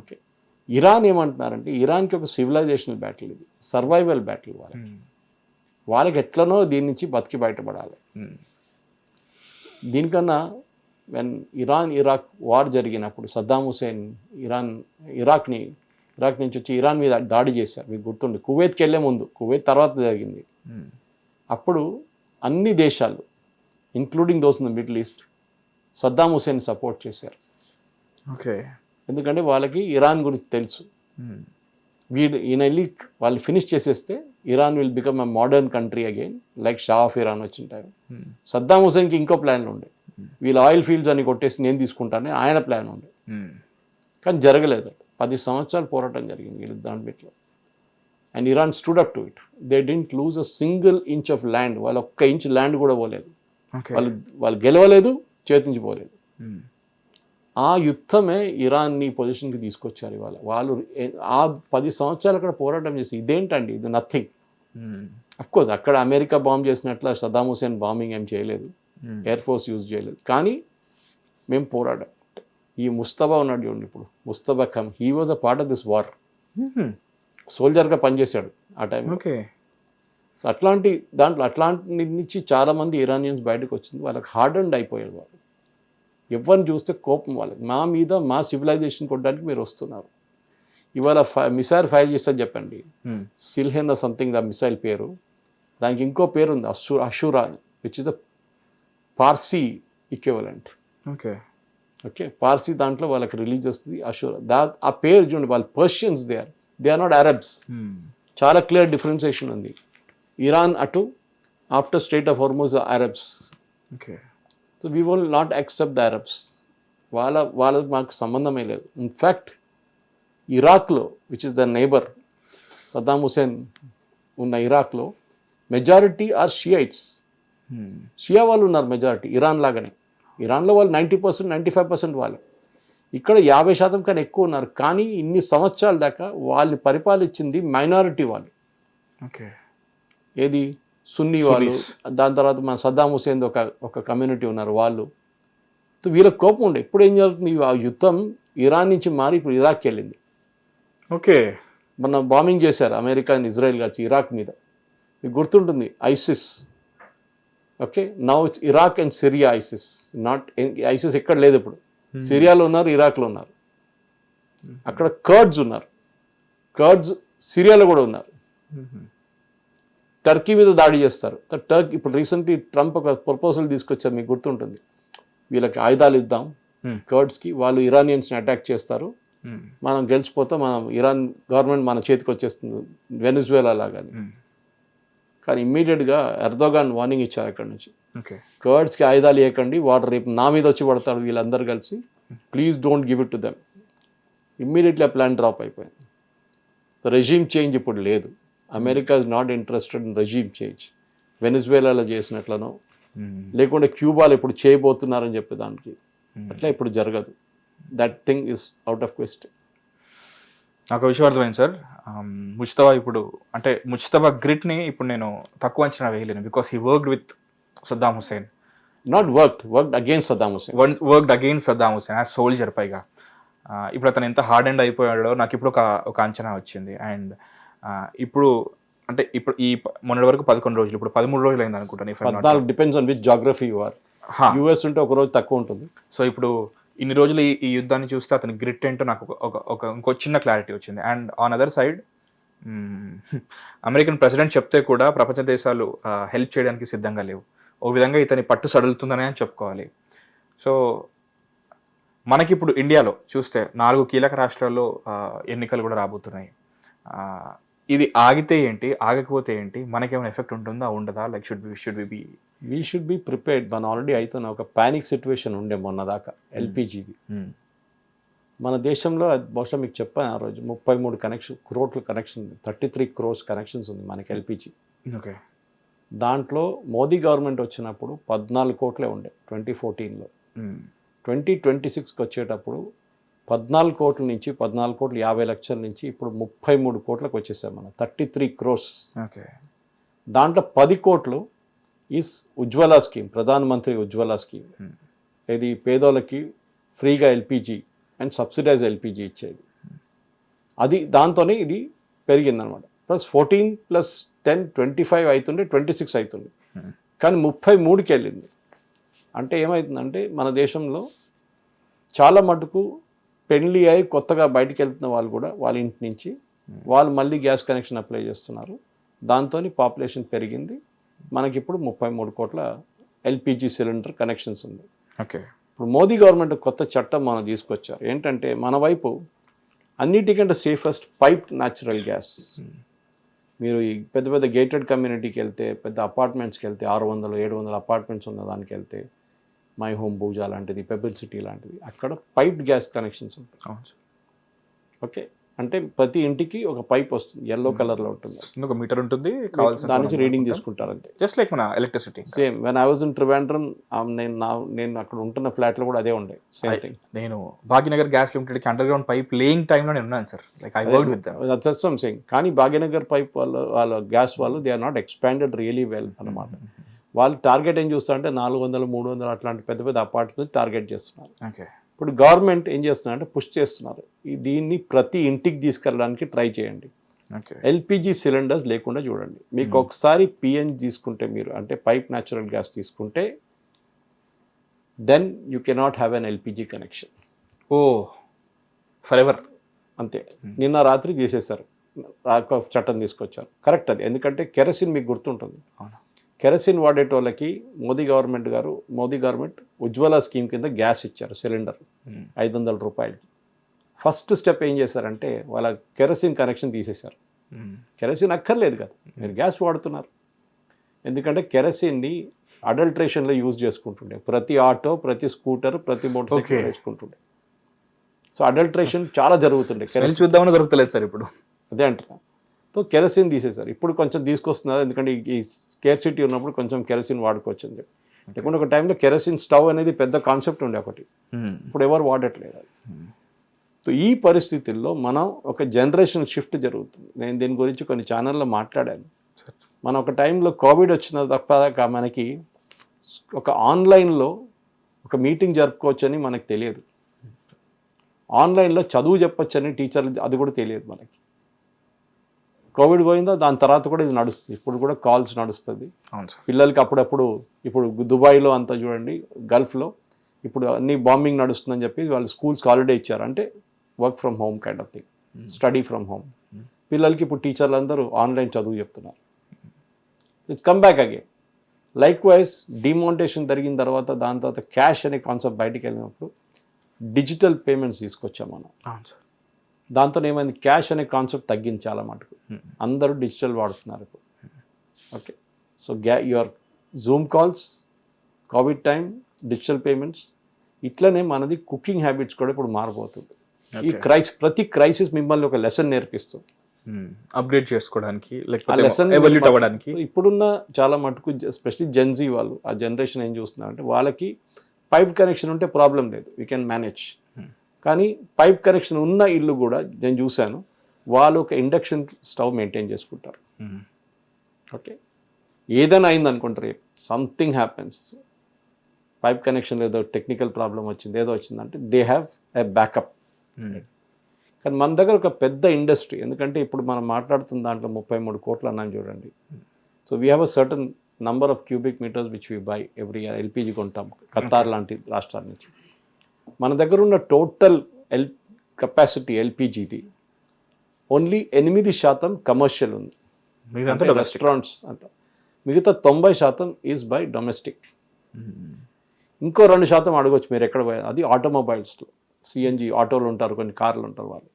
ఓకే, ఇరాన్ ఏమంటున్నారంటే, ఇరాన్కి ఒక సివిలైజేషనల్ బ్యాటిల్, ఇది సర్వైవల్ బ్యాటిల్. వాళ్ళకి వాళ్ళకి ఎట్లనో దీని నుంచి బతికి బయటపడాలి. దీనికన్నా వెన్ ఇరాక్ వార్ జరిగినప్పుడు సద్దాం హుసేన్ ఇరాక్ నుంచి వచ్చి ఇరాన్ మీద దాడి చేశారు. మీకు గుర్తుండి కువైత్కి వెళ్ళే ముందు, కువైత్ తర్వాత జరిగింది. అప్పుడు అన్ని దేశాలు including those in the Middle East Saddam Hussein support చేశారు. ఓకే. ఎందుకంటే వాళ్ళకి ఇరాన్ గురించి తెలుసు. ఈయన వెళ్ళి వాళ్ళు ఫినిష్ చేసేస్తే Iran will become a modern country again like Shah of Iran వచ్చిన టైం. సద్దాం హుసేన్కి ఇంకో ప్లాన్లు ఉండే, వీళ్ళు ఆయిల్ ఫీల్డ్స్ అని కొట్టేసి నేను తీసుకుంటానే ఆయన ప్లాన్ ఉండే, కానీ జరగలేదు. 10 సంవత్సరాలు పోరాటం జరిగింది వీళ్ళు దాంట్లో. And Iran stood up to it. They didn't lose a single inch of land. వాళ్ళు ఒక్క ఇంచ్ ల్యాండ్ కూడా పోలేదు. వాళ్ళు గెలవలేదు, చేతించిపోలేదు. ఆ యుద్ధమే ఇరాన్ని పొజిషన్కి తీసుకొచ్చారు. ఇవాళ వాళ్ళు ఆ 10 సంవత్సరాలు అక్కడ పోరాటం చేసి ఇదేంటండి, ఇది నథింగ్. అఫ్కోర్స్ అక్కడ అమెరికా బాంబ్ చేసినట్ల సద్దాం హుసేన్ బాంబింగ్ ఏం చేయలేదు, ఎయిర్ ఫోర్స్ యూజ్ చేయలేదు, కానీ మేము పోరాడాం. ఈ ముస్తఫా ఉన్నాడు చూడండి, ఇప్పుడు ముస్తఫా ఖమ్, he was a part of this war. సోల్జర్గా పనిచేశాడు ఆ టైం. ఓకే. సో అట్లాంటి నుంచి చాలామంది ఇరానియన్స్ బయటకు వచ్చింది. వాళ్ళకి హార్డ్ అండ్ అయిపోయారు. వాళ్ళు ఎవరిని చూస్తే కోపం వాళ్ళకి, మా మీద మా సివిలైజేషన్ కొట్టడానికి మీరు వస్తున్నారు. ఇవాళ మిసైల్ ఫైర్ చేస్తే చెప్పండి, సిల్హెన్ సంథింగ్ ద మిసైల్ పేరు, దానికి ఇంకో పేరు ఉంది Ashura, which is the Parsi equivalent. Okay, Parsi దాంట్లో వాళ్ళకి రిలీజ్ వస్తుంది అషూరా. ఆ పేరు చూడండి, వాళ్ళు Persians, they are not Arabs. చాలా క్లియర్ డిఫరెన్సియేషన్ ఉంది. ఇరాన్ అటు, after Strait of Hormuz Arabs. Okay. So we will not accept the Arabs. వాళ్ళ మాకు సంబంధమే లేదు. ఇన్ఫ్యాక్ట్ ఇరాక్లో, which is the neighbour, Saddam Hussein ఉన్న ఇరాక్లో మెజారిటీ ఆర్ షియైట్స్. షియా వాళ్ళు ఉన్నారు మెజారిటీ, ఇరాన్ లాగానే. ఇరాన్లో వాళ్ళు 90%, 95% వాళ్ళు. ఇక్కడ 50% కన్నా ఎక్కువ ఉన్నారు. కానీ ఇన్ని సంవత్సరాల దాకా వాళ్ళని పరిపాలించింది మైనారిటీ వాళ్ళు. ఓకే. ఏది, సున్నీ వాళ్ళు. దాని తర్వాత మన సద్దాం హుసేన్ ఒక కమ్యూనిటీ ఉన్నారు వాళ్ళు. సో వీళ్ళకి కోపం ఉండే. ఇప్పుడు ఏం జరుగుతుంది, ఆ యుద్ధం ఇరాన్ నుంచి మారి ఇప్పుడు ఇరాక్కి వెళ్ళింది. ఓకే. మన బాంబింగ్ చేశారు అమెరికా అండ్ ఇజ్రాయెల్ కలిసి ఇరాక్ మీద. మీకు గుర్తుంటుంది ISIS. Okay, now it's Iraq and Syria ISIS. ISIS ఎక్కడ లేదు ఇప్పుడు. సిరియాలో ఉన్నారు, ఇరాక్లో ఉన్నారు. అక్కడ కర్డ్స్ ఉన్నారు. కర్డ్స్ సిరియాలో కూడా ఉన్నారు. టర్కీ మీద దాడి చేస్తారు. టర్కీ ఇప్పుడు రీసెంట్లీ ట్రంప్ ఒక ప్రపోజల్ తీసుకొచ్చారు, మీకు గుర్తుంటుంది. వీళ్ళకి ఆయుధాలు ఇద్దాం కర్డ్స్కి, వాళ్ళు ఇరానియన్స్ని అటాక్ చేస్తారు, మనం గెలిచిపోతాం, మనం ఇరాన్ గవర్నమెంట్ మన చేతికి వచ్చేస్తుంది, వెనిజువేలా లాగాని. కానీ ఇమ్మీడియట్గా ఎర్దోగాన్ వార్నింగ్ ఇచ్చారు అక్కడి నుంచి, కర్డ్స్కి ఆయుధాలు ఇవ్వకండి, వాడు రేపు నా మీద వచ్చి పడతాడు వీళ్ళందరూ కలిసి, please don't give it to them. Immediately ఆ ప్లాన్ డ్రాప్ అయిపోయింది. రెజీమ్ చేంజ్ ఇప్పుడు లేదు. America is not interested in regime change. వెనిజువేలాలో చేసినట్లనో, లేకుంటే క్యూబాలో ఇప్పుడు చేయబోతున్నారని చెప్పేదానికి, అట్లా ఇప్పుడు జరగదు. That thing is out of question. నాకు విషయం అర్థమైంది సార్. ముజ్తబా ఇప్పుడు అంటే ముజ్తబా గ్రిట్ని ఇప్పుడు నేను తక్కువ అంచనా వేయలేను, because he worked with Saddam Hussein. Not worked against Saddam Hussein. Worked against Saddam Hussein as soldier. పైగా ఇప్పుడు అతను ఎంత హార్డ్ అండ్ అయిపోయాడో నాకు ఇప్పుడు ఒక అంచనా వచ్చింది. అండ్ ఇప్పుడు అంటే ఇప్పుడు ఈ మొన్నటి వరకు 11 రోజులు, ఇప్పుడు 13 రోజులు అయింది అనుకుంటాను. Depends on which geography you are. US ఉంటే ఒక రోజు తక్కువ ఉంటుంది. సో ఇప్పుడు ఇన్ని రోజులు ఈ యుద్ధాన్ని చూస్తే అతని గ్రిట్ ఏంటో నాకు ఇంకో చిన్న క్లారిటీ వచ్చింది. And on other side American president చెప్తే కూడా ప్రపంచ దేశాలు హెల్ప్ చేయడానికి సిద్ధంగా లేవు. ఓ విధంగా ఇతని పట్టు సడులుతుందని అని చెప్పుకోవాలి. సో మనకి ఇప్పుడు ఇండియాలో చూస్తే 4 కీలక రాష్ట్రాల్లో ఎన్నికలు కూడా రాబోతున్నాయి. ఇది ఆగితే ఏంటి, ఆగకపోతే ఏంటి, మనకేమైనా ఎఫెక్ట్ ఉంటుందా ఉండదా? Like we should be prepared. మన ఆల్రెడీ అవుతున్న ఒక పానిక్ సిచ్యువేషన్ ఉండే మొన్న దాకా ఎల్పిజిది. మన దేశంలో బహుశా మీకు చెప్పాను ఆ రోజు 33 crore కనెక్షన్, 33 crores కనెక్షన్స్ ఉంది మనకి ఎల్పిజి. ఓకే. దాంట్లో మోదీ గవర్నమెంట్ వచ్చినప్పుడు 14 కోట్లే ఉండే 2014లో. 2026కి వచ్చేటప్పుడు 14 కోట్ల నుంచి 14,50,00,000 నుంచి ఇప్పుడు 33 కోట్లకు వచ్చేసాం మనం. 33 crores. ఓకే. దాంట్లో 10 కోట్లు ఈస్ ఉజ్వల స్కీమ్, ప్రధానమంత్రి ఉజ్వల స్కీమ్. ఇది పేదోళ్ళకి ఫ్రీగా ఎల్పిజి అండ్ సబ్సిడైజ్ ఎల్పిజి ఇచ్చేది. అది దాంతోనే ఇది పెరిగిందనమాట. ప్లస్ 14 + 25 అవుతుండే 26 అవుతుంది, కానీ 33కి వెళ్ళింది. అంటే ఏమవుతుందంటే మన దేశంలో చాలా మటుకు పెళ్లి అయి కొత్తగా బయటికి వెళ్తున్న వాళ్ళు కూడా వాళ్ళ ఇంటి నుంచి వాళ్ళు మళ్ళీ గ్యాస్ కనెక్షన్ అప్లై చేస్తున్నారు. దాంతో పాపులేషన్ పెరిగింది. మనకి ఇప్పుడు 33 కోట్ల ఎల్పిజి సిలిండర్ కనెక్షన్స్ ఉంది. ఓకే. ఇప్పుడు మోదీ గవర్నమెంట్ కొత్త చట్టం మనం తీసుకొచ్చారు. ఏంటంటే మన వైపు అన్నిటికంటే సేఫెస్ట్ పైప్డ్ న్యాచురల్ గ్యాస్. మీరు ఈ పెద్ద పెద్ద గేటెడ్ కమ్యూనిటీకి వెళ్తే, పెద్ద అపార్ట్మెంట్స్కి వెళ్తే, 600-700 అపార్ట్మెంట్స్ ఉన్న దానికి వెళ్తే, మై హోమ్ భూజా లాంటిది, పెబుల్ సిటీ లాంటిది, అక్కడ పైప్డ్ గ్యాస్ కనెక్షన్స్ ఉంటాయి. ఓకే, అంటే ప్రతి ఇంటికి ఒక పైప్ వస్తుంది, ఎల్లో కలర్లో ఉంటుంది, ఒక మీటర్ ఉంటుంది, దాని నుంచి రీడింగ్ తీసుకుంటారు అంతే. జస్ట్ లైక్ మన electricity. Same when I was in Trivandrum, నేను అక్కడ ఉంటున్న ఫ్లాట్లో కూడా అదే ఉండే, సేమ్ థింగ్. నేను భాగ్యనగర్ గ్యాస్ లిమిటెడ్కి అండర్ గ్రౌండ్ పైప్ లేయింగ్ టైంలో నేను ఉన్నాను sir. Like I worked with them. That's what I'm saying. కానీ భాగ్యనగర్ పైప్ వాళ్ళ గ్యాస్ వాళ్ళు they are not expanded really well అన్నమాట. వాళ్ళు టార్గెట్ ఏం చూస్తారంటే 400-300 అట్లాంటి పెద్ద పెద్ద అపార్ట్మెంట్స్ టార్గెట్ చేస్తున్నారు. ఓకే. ఇప్పుడు గవర్నమెంట్ ఏం చేస్తున్నారంటే పుష్ చేస్తున్నారు, దీన్ని ప్రతి ఇంటికి తీసుకెళ్ళడానికి ట్రై చేయండి. ఎల్పిజి సిలిండర్స్ లేకుండా చూడండి. మీకు ఒకసారి పిఎన్ తీసుకుంటే, మీరు అంటే పైప్ న్యాచురల్ గ్యాస్ తీసుకుంటే, then you cannot have an LPG connection. Oh forever అంతే. నిన్న రాత్రి చేసేసారు, చట్టం తీసుకొచ్చారు. కరెక్ట్ అది. ఎందుకంటే కెరసిన్ మీకు గుర్తుంటుంది. కెరసిన్ వాడేటోళ్ళకి మోదీ గవర్నమెంట్ ఉజ్వల స్కీమ్ కింద గ్యాస్ ఇచ్చారు, సిలిండర్ 500 రూపాయలకి. ఫస్ట్ స్టెప్ ఏం చేశారంటే వాళ్ళ కెరసిన్ కనెక్షన్ తీసేశారు. కెరసిన్ అక్కర్లేదు కదా, మీరు గ్యాస్ వాడుతున్నారు. ఎందుకంటే కెరసిన్ని అడల్ట్రేషన్లో యూజ్ చేసుకుంటుండే, ప్రతి ఆటో, ప్రతి స్కూటర్, ప్రతి మోటార్ సైకిల్ వేసుకుంటుండే. సో అడల్ట్రేషన్ చాలా జరుగుతుండే. చూద్దామని దొరుకుతలేదు సార్ ఇప్పుడు, అదే అంటారా. సో కెరసిన్ తీసేశారు. ఇప్పుడు కొంచెం తీసుకొస్తున్నారు, ఎందుకంటే ఈ స్కేర్సిటీ ఉన్నప్పుడు కొంచెం కెరసిన్ వాడుకోవచ్చు అని చెప్పి. లేకుంటే ఒక టైంలో కెరసిన్ స్టవ్ అనేది పెద్ద కాన్సెప్ట్ ఉండే ఒకటి, ఇప్పుడు ఎవరు వాడట్లేదు అది. సో ఈ పరిస్థితుల్లో మనం ఒక జనరేషన్ షిఫ్ట్ జరుగుతుంది. నేను దీని గురించి కొన్ని ఛానల్లో మాట్లాడాను. మనం ఒక టైంలో కోవిడ్ వచ్చిన తప్ప మనకి ఒక ఆన్లైన్లో ఒక మీటింగ్ జరుపుకోవచ్చని మనకు తెలియదు. ఆన్లైన్లో చదువు చెప్పొచ్చని టీచర్లు అది కూడా తెలియదు మనకి. కోవిడ్ పోయిందా, దాని తర్వాత కూడా ఇది నడుస్తుంది. ఇప్పుడు కూడా కాల్స్ నడుస్తుంది పిల్లలకి. అప్పుడప్పుడు ఇప్పుడు దుబాయ్లో అంతా చూడండి, గల్ఫ్లో ఇప్పుడు అన్ని బాంబింగ్ నడుస్తుందని చెప్పి వాళ్ళు స్కూల్స్కి హాలిడే ఇచ్చారు. అంటే work from home kind of thing, study from home. పిల్లలకి ఇప్పుడు టీచర్లు అందరూ ఆన్లైన్ చదువు చెప్తున్నారు. It's come back again. Likewise demonetization జరిగిన తర్వాత, దాని తర్వాత క్యాష్ అనే కాన్సెప్ట్ బయటికి వెళ్ళినప్పుడు డిజిటల్ పేమెంట్స్ తీసుకొచ్చాం మనం. దాంతో ఏమైంది, క్యాష్ అనే కాన్సెప్ట్ తగ్గింది చాలా మటుకు. అందరూ డిజిటల్ వాడుతున్నారు ఇప్పుడు. Okay, so your Zoom calls, Covid time, digital payments, ఇట్లనే మనది కుకింగ్ హ్యాబిట్స్ కూడా ఇప్పుడు మారిపోతుంది. ఈ ప్రతి క్రైసిస్ మిమ్మల్ని ఒక లెసన్ నేర్పిస్తుంది, అప్డేట్ చేసుకోవడానికి, లెసన్ ఎవల్యూట్ అవ్వడానికి. ఇప్పుడున్న చాలా మటుకు ఎస్పెషల్లీ జెన్జీ వాళ్ళు, ఆ జనరేషన్ ఏం చూస్తున్నారంటే వాళ్ళకి పైప్ కనెక్షన్ ఉంటే ప్రాబ్లం లేదు, వీ కెన్ మేనేజ్. కానీ పైప్ కనెక్షన్ ఉన్న ఇల్లు కూడా నేను చూశాను, వాళ్ళు ఒక ఇండక్షన్ స్టవ్ మెయింటైన్ చేసుకుంటారు. ఓకే, ఏదైనా అయింది అనుకుంటారు, సంథింగ్ హ్యాపెన్స్, పైప్ కనెక్షన్ ఏదో టెక్నికల్ ప్రాబ్లం వచ్చింది, ఏదో వచ్చిందంటే దే హ్యావ్ ఎ బ్యాకప్. కానీ మన దగ్గర ఒక పెద్ద ఇండస్ట్రీ, ఎందుకంటే ఇప్పుడు మనం మాట్లాడుతున్న దాంట్లో 33 కోట్లు అన్నాను చూడండి. So we have a certain number of cubic metres which we buy every year. LPG కొంటాం ఖతార్ లాంటి రాష్ట్రాల నుంచి. మన దగ్గర ఉన్న టోటల్ కెపాసిటీ ఎల్పిజిది ఓన్లీ 8% కమర్షియల్ ఉంది, రెస్టారెంట్స్ అంతా. మిగతా 90% ఈజ్ బై డొమెస్టిక్. ఇంకో 2% అడగవచ్చు మీరు ఎక్కడ పోయారు, అది ఆటోమొబైల్స్లో. సిఎన్జి ఆటోలు ఉంటారు, కొన్ని కార్లు ఉంటారు, వాళ్ళు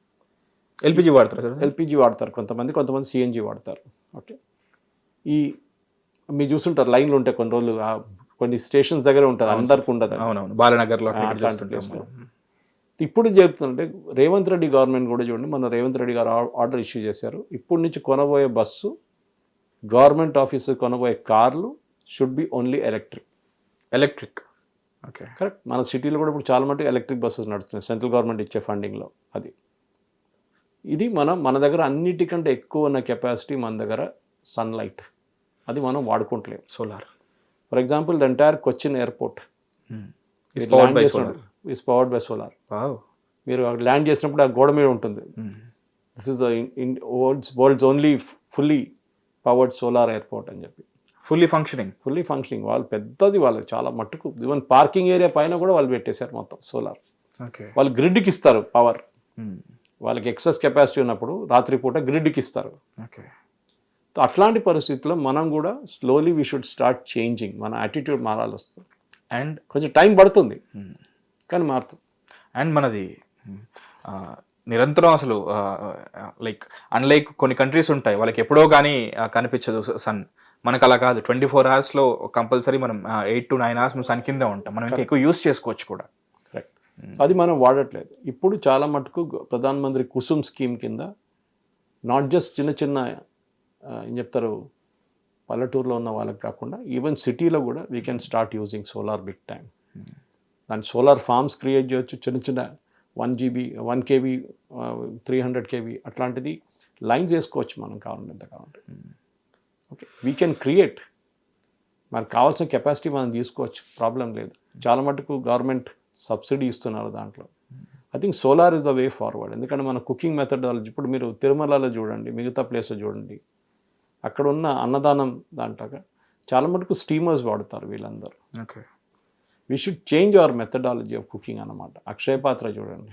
ఎల్పిజి వాడతారు. ఎల్పిజి వాడతారు కొంతమంది సిఎన్జి వాడతారు. ఓకే, ఈ మీరు చూస్తుంటారు లైన్లు ఉంటాయి కొన్ని రోజులు, కొన్ని స్టేషన్స్ దగ్గర ఉంటుంది, అందరికి ఉండదు. అవునవును, బాలనగర్లో అట్లాంటి ప్లేస్లో. ఇప్పుడు చెప్తుంటే రేవంత్ రెడ్డి గవర్నమెంట్ కూడా చూడండి, మన రేవంత్ రెడ్డి గారు ఆర్డర్ ఇష్యూ చేశారు. ఇప్పటి నుంచి కొనబోయే బస్సు, గవర్నమెంట్ ఆఫీసు కొనబోయే కార్లు should be only electric. Okay, correct. మన సిటీలో కూడా ఇప్పుడు చాలా మటుకు ఎలక్ట్రిక్ బస్సెస్ నడుస్తున్నాయి, సెంట్రల్ గవర్నమెంట్ ఇచ్చే ఫండింగ్లో. ఇది మన దగ్గర అన్నిటికంటే ఎక్కువ ఉన్న కెపాసిటీ మన దగ్గర సన్లైట్, అది మనం వాడుకుంటలేము. Solar, for example the entire Cochin airport is powered by solar. మీరు ల్యాండ్ చేసినప్పుడు ఆ గోడ మీద ఉంటుంది, this is world's only fully powered solar airport అని చెప్పి ఫుల్లీ ఫంక్షనింగ్. వాళ్ళు పెద్దది, వాళ్ళు చాలా మట్టుకు ఈవెన్ పార్కింగ్ ఏరియా పైన కూడా వాళ్ళు పెట్టేశారు మొత్తం సోలార్. ఓకే. వాళ్ళు గ్రిడ్కి ఇస్తారు పవర్, వాళ్ళకి ఎక్సెస్ కెపాసిటీ ఉన్నప్పుడు రాత్రిపూట గ్రిడ్కి ఇస్తారు. ఓకే. అట్లాంటి పరిస్థితుల్లో మనం కూడా slowly we should start changing, మన యాటిట్యూడ్ మారాలి వస్తుంది. అండ్ కొంచెం టైం పడుతుంది కానీ మారుతుంది. అండ్ మనది నిరంతరం అసలు లైక్ అన్లైక్ కొన్ని కంట్రీస్ ఉంటాయి వాళ్ళకి ఎప్పుడో కానీ కనిపించదు సన్. మనకు అలా కాదు, 24 hours కంపల్సరీ మనం 8 to 9 hours సన్ కింద ఉంటాం. మనం ఇంకా ఎక్కువ యూస్ చేసుకోవచ్చు కూడా. కరెక్ట్. అది మనం వాడట్లేదు. ఇప్పుడు చాలా మటుకు ప్రధాన మంత్రి కుసుమ్ స్కీమ్ కింద నాట్ జస్ట్ చిన్న చిన్న ఏం చెప్తారు పల్లెటూరులో ఉన్న వాళ్ళకి కాకుండా ఈవెన్ సిటీలో కూడా we can start using solar big time. దాని సోలార్ ఫార్మ్స్ క్రియేట్ చేయొచ్చు, చిన్న చిన్న 1 GB 1 kV 300 kV అట్లాంటిది లైన్స్ వేసుకోవచ్చు మనం కావాలంటే ఎంత కావాలంటే. ఓకే, వీ కెన్ క్రియేట్, మనకు కావాల్సిన కెపాసిటీ మనం తీసుకోవచ్చు, ప్రాబ్లం లేదు. చాలా మటుకు గవర్నమెంట్ సబ్సిడీ ఇస్తున్నారు దాంట్లో. I think solar is the way forward. ఎందుకంటే మన కుకింగ్ మెథడాలజీ ఇప్పుడు మీరు తిరుమలలో చూడండి, మిగతా ప్లేస్లో చూడండి, అక్కడ ఉన్న అన్నదానం దాంట్లో చాలా మటుకు స్టీమర్స్ వాడతారు వీళ్ళందరూ. Okay. We should change our methodology of cooking అన్నమాట. అక్షయ పాత్ర చూడండి,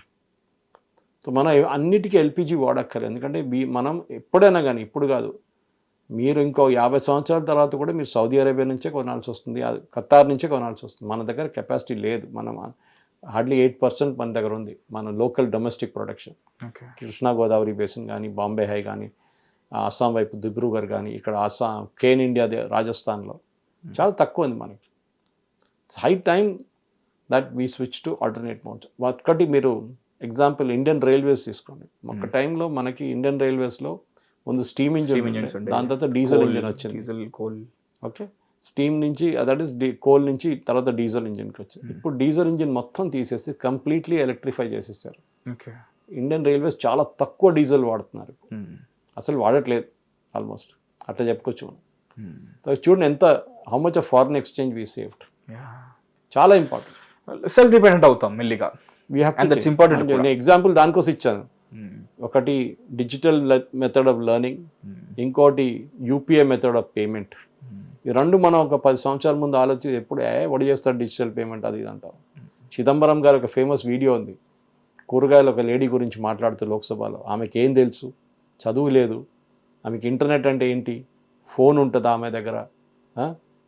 సో మనం అన్నిటికీ ఎల్పిజి వాడక్కర్లేదు. ఎందుకంటే మనం ఎప్పుడైనా కానీ, ఇప్పుడు కాదు, మీరు ఇంకో 50 సంవత్సరాల తర్వాత కూడా మీరు సౌదీ అరేబియా నుంచే కొనాల్సి వస్తుంది, ఖతార్ నుంచే కొనాల్సి వస్తుంది. మన దగ్గర కెపాసిటీ లేదు, మనం హార్డ్లీ 8% మన దగ్గర ఉంది మన local domestic production. Krishna Godavari basin కానీ, బాంబే హై కానీ, అస్సాం వైపు దిబ్రూగర్ కానీ, ఇక్కడ అస్సాం కేన్ ఇండియా రాజస్థాన్లో చాలా తక్కువ ఉంది మనకి. It's high time that we switch to alternate modes. ఒక్కటి మీరు ఎగ్జాంపుల్ ఇండియన్ రైల్వేస్ తీసుకోండి. ఒక టైంలో మనకి ఇండియన్ రైల్వేస్లో ముందు స్టీమ్ ఇంజిన్, దాని తర్వాత డీజిల్ ఇంజిన్ వచ్చింది. Diesel, coal. ఓకే, స్టీమ్ నుంచి దట్ ఈస్ కోల్ నుంచి తర్వాత డీజిల్ ఇంజిన్కి వచ్చింది. ఇప్పుడు డీజిల్ ఇంజిన్ మొత్తం తీసేసి కంప్లీట్లీ ఎలక్ట్రిఫై చేసేసారు. ఓకే. ఇండియన్ రైల్వేస్ చాలా తక్కువ డీజిల్ వాడుతున్నారు, అసలు వాడట్లేదు ఆల్మోస్ట్, అట్లా చెప్పుకోవచ్చు మనం. చూడండి ఎంత how much of foreign exchange we saved. చాలా ఇంపార్టెంట్. సెల్ఫ్ డిపెండెంట్ అవుతాం మెల్లిగా. నేను ఎగ్జాంపుల్ దానికోసం ఇచ్చాను. ఒకటి డిజిటల్ మెథడ్ ఆఫ్ లెర్నింగ్, ఇంకోటి యూపీఐ మెథడ్ ఆఫ్ పేమెంట్. ఈ రెండు మనం ఒక 10 సంవత్సరాల ముందు ఆలోచించి ఎప్పుడు వడి చేస్తారు డిజిటల్ పేమెంట్ అది ఇది అంటారు. చిదంబరం గారు ఒక ఫేమస్ వీడియో ఉంది, కూరగాయలు ఒక లేడీ గురించి మాట్లాడుతూ లోక్సభలో. ఆమెకి ఏం తెలుసు, చదువు లేదు, ఆమెకి ఇంటర్నెట్ అంటే ఏంటి, ఫోన్ ఉంటుందా ఆమె దగ్గర,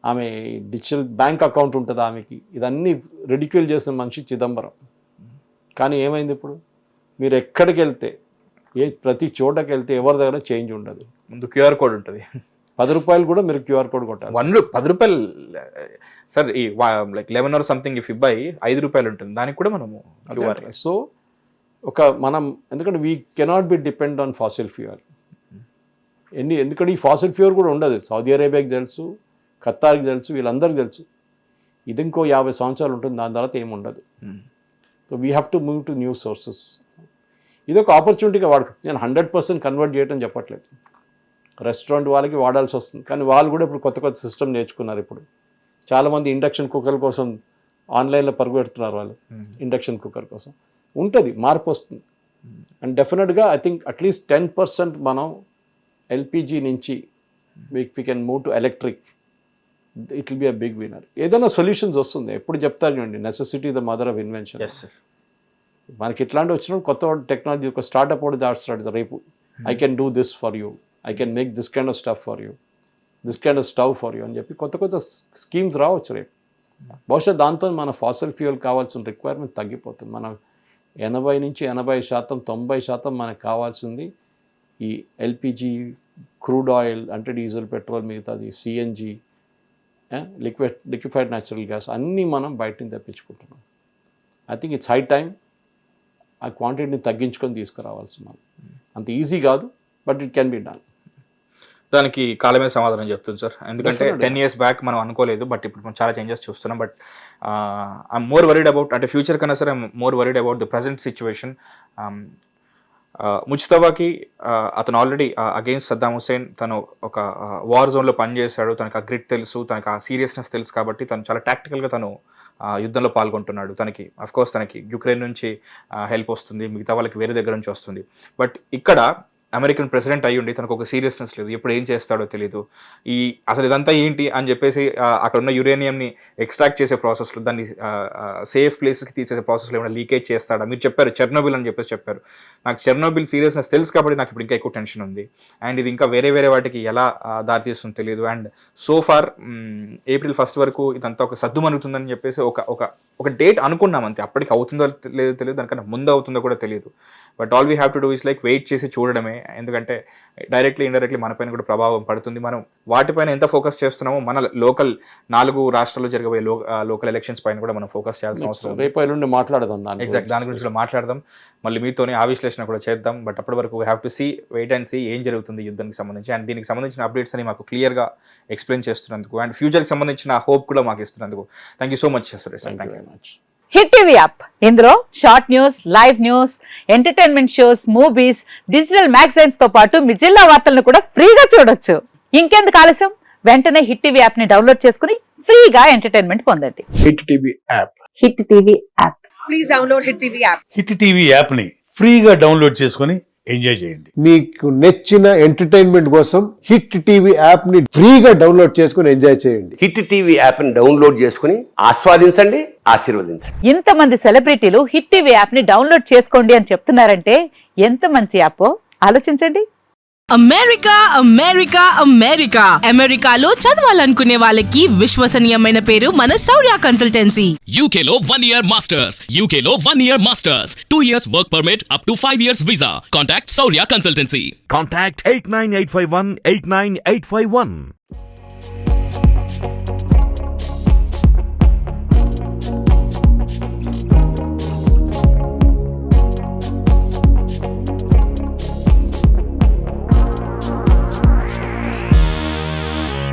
ఆమె డిజిటల్ బ్యాంక్ అకౌంట్ ఉంటుందా ఆమెకి, ఇదన్నీ రిడిక్యూల్ చేసిన మనిషి చిదంబరం. కానీ ఏమైంది ఇప్పుడు, మీరు ఎక్కడికి వెళ్తే ప్రతి చోటకి వెళ్తే ఎవరి దగ్గర చేంజ్ ఉండదు, ముందు క్యూఆర్ కోడ్ ఉంటుంది. 10 రూపాయలు కూడా మీరు క్యూఆర్ కోడ్ కొట్టాలి. 10 రూపాయలు సార్, ఈ like 11 or something if by 5 రూపాయలు ఉంటుంది, దానికి కూడా మనము క్యూఆర్. సో మనం ఎందుకంటే we cannot be depend on fossil fuel. ఎందుకంటే ఈ ఫాసిల్ ఫ్యూయల్ కూడా ఉండదు. సౌదీ అరేబియాకి తెలుసు, ఖతార్కి తెలుసు, వీళ్ళందరికీ తెలుసు. ఇది ఇంకో 50 సంవత్సరాలు ఉంటుంది, దాని తర్వాత ఏమి ఉండదు. So we have to move to new sources. ఇది ఒక ఆపర్చునిటీగా వాడుకో. నేను 100% కన్వర్ట్ చేయడం చెప్పట్లేదు, రెస్టారెంట్ వాళ్ళకి వాడాల్సి వస్తుంది. కానీ వాళ్ళు కూడా ఇప్పుడు కొత్త కొత్త సిస్టమ్ నేర్చుకున్నారు. ఇప్పుడు చాలామంది ఇండక్షన్ కుక్కర్ కోసం ఆన్లైన్లో పరుగుపెడుతున్నారు వాళ్ళు. ఇండక్షన్ కుక్కర్ కోసం ఉంటుంది, మార్పు వస్తుంది. అండ్ డెఫినెట్గా ఐ థింక్ అట్లీస్ట్ 10% మనం ఎల్పిజి నుంచి we can move to electric. It will be a big winner. ఏదైనా సొల్యూషన్స్ వస్తుంది. ఎప్పుడు చెప్తారు చూడండి, necessity the mother of invention. మనకి ఇట్లాంటి వచ్చినప్పుడు కొత్త టెక్నాలజీ, ఒక స్టార్ట్అప్ కూడా దాడుస్తాడు రేపు, I can do this for you, I can make this kind of stuff for you, this kind of stove for you అని చెప్పి కొత్త కొత్త స్కీమ్స్ రావచ్చు రేపు. బహుశా దాంతో మన ఫాసిల్ ఫ్యూయల్ కావాల్సిన రిక్వైర్మెంట్ తగ్గిపోతుంది. మన 80 నుంచి 80%, 90% మనకు కావాల్సింది ఈ ఎల్పిజి, క్రూడ్ ఆయిల్ అంటే డీజిల్, పెట్రోల్, మిగతాది సిఎన్జి, లిక్విఫైడ్ న్యాచురల్ గ్యాస్ అన్నీ మనం బయట నుంచి తెప్పించుకుంటున్నాం. I think it's high time ఆ క్వాంటిటీని తగ్గించుకొని తీసుకురావాల్సి మనం. అంత ఈజీ కాదు, but it can be done. దానికి కాలమే సమాధానం చెప్తుంది సార్. ఎందుకంటే 10 years బ్యాక్ మనం అనుకోలేదు, బట్ ఇప్పుడు మనం చాలా చేంజెస్ చూస్తున్నాం. But I'm more worried about, అంటే ఫ్యూచర్ కన్నా సరే I'm more worried about the present situation. ముజ్తబాకి అతను ఆల్రెడీ అగెయిన్స్ట్ సద్దాం హుసేన్, తను ఒక వార్ జోన్లో పనిచేశాడు, తనకు ఆ గ్రిట్ తెలుసు, తనకు ఆ సీరియస్నెస్ తెలుసు, కాబట్టి తను చాలా టాక్టికల్గా తను యుద్ధంలో పాల్గొంటున్నాడు. తనకి అఫ్కోర్స్ తనకి యుక్రెయిన్ నుంచి హెల్ప్ వస్తుంది, మిగతా వాళ్ళకి వేరే దగ్గర నుంచి వస్తుంది. బట్ ఇక్కడ అమెరికన్ ప్రెసిడెంట్ అయ్యి ఉండి తనకు ఒక సీరియస్నెస్ లేదు, ఎప్పుడు ఏం చేస్తాడో తెలియదు, అసలు ఇదంతా ఏంటి అని చెప్పేసి అక్కడ ఉన్న యురేనియంని ఎక్స్ట్రాక్ట్ చేసే ప్రాసెస్లో దాన్ని సేఫ్ ప్లేస్కి తీసేసే ప్రాసెస్లో ఏమైనా లీకేజ్ చేస్తాడా? మీరు చెప్పారు చెర్నోబిల్ అని చెప్పేసి చెప్పారు. నాకు చెర్నోబిల్ సీరియస్నెస్ తెలుసు కాబట్టి నాకు ఇప్పుడు ఇంకా ఎక్కువ టెన్షన్ ఉంది. అండ్ ఇది ఇంకా వేరే వాటికి ఎలా దారితీస్తుందో తెలియదు. అండ్ సో ఫార్ April 1 వరకు ఇదంతా ఒక సద్దు మనుగుతుందని చెప్పేసి ఒక డేట్ అనుకున్నాం అంతే. అప్పటికి అవుతుందో లేదో తెలియదు, దానికన్నా ముందు అవుతుందో కూడా తెలియదు. But all we have to do is like weight చేసి చూడడమే. ఎందుకంటే డైరెక్ట్లీ ఇండైరెక్ట్లీ మన పైన కూడా ప్రభావం పడుతుంది. మనం వాటిపైన ఎంత ఫోకస్ చేస్తున్నామో మన లోకల్ 4 రాష్ట్రాల్లో జరగబోయే లోకల్ ఎలక్షన్స్ పైన కూడా మనం ఫోకస్ చేయాల్సిన అవసరం ఉంది. రేపు ఎల్లుండి మాట్లాడదాం ఎగ్జాక్ట్ దాని గురించి కూడా మాట్లాడదాం, మళ్ళీ మీతోనే ఆ విశ్లేషణ కూడా చేద్దాం. బట్ అప్పటి వరకు we have to see wait and see ఏం జరుగుతుంది యుద్ధానికి సంబంధించి. అండ్ దీనికి సంబంధించిన అప్డేట్స్ అని మాకు క్లియర్గా ఎక్స్ప్లెయిన్ చేస్తున్నందుకు అండ్ ఫ్యూచర్కి సంబంధించిన హోప్ కూడా మాకు ఇస్తున్నందుకు thank you so much Suresh. Thank you very much. Hit TV app, ఇందులో short news, live news, entertainment shows, movies, digital magazines తో పాటు మీ జిల్లా వార్తలను కూడా ఫ్రీగా చూడొచ్చు. ఇంకెందుకు ఆలస్యం, వెంటనే హిట్ టీవీ యాప్ ని డౌన్లోడ్ చేసుకుని ఫ్రీగా ఎంటర్టైన్మెంట్ పొందండి. Hit TV app. Hit TV app. Please download Hit TV app. Hit TV app ని ఫ్రీగా డౌన్లోడ్ చేసుకొని ఎంజాయ్ చేయండి. మీకు నచ్చిన ఎంటర్టైన్మెంట్ కోసం హిట్ టీవీ యాప్ ని ఫ్రీగా డౌన్లోడ్ చేసుకుని ఎంజాయ్ చేయండి. హిట్ టీవీ యాప్ని డౌన్లోడ్ చేసుకుని ఆస్వాదించండి, ఆశీర్వదించండి. ఇంతమంది సెలబ్రిటీలు హిట్ టీవీ యాప్ ని డౌన్లోడ్ చేసుకోండి అని చెప్తున్నారంటే ఎంత మంచి యాప్ ఆలోచించండి. అమెరికా అమెరికాలో చదవాలనుకునే వాళ్ళకి విశ్వసనీయమైన పేరు మన శౌర్య కన్సల్టెన్సీ. UK లో 1 year masters, UK లో 1 year masters, 2 years work permit up to 5 years visa. Contact Saurya Consultancy. Contact 89851 89851.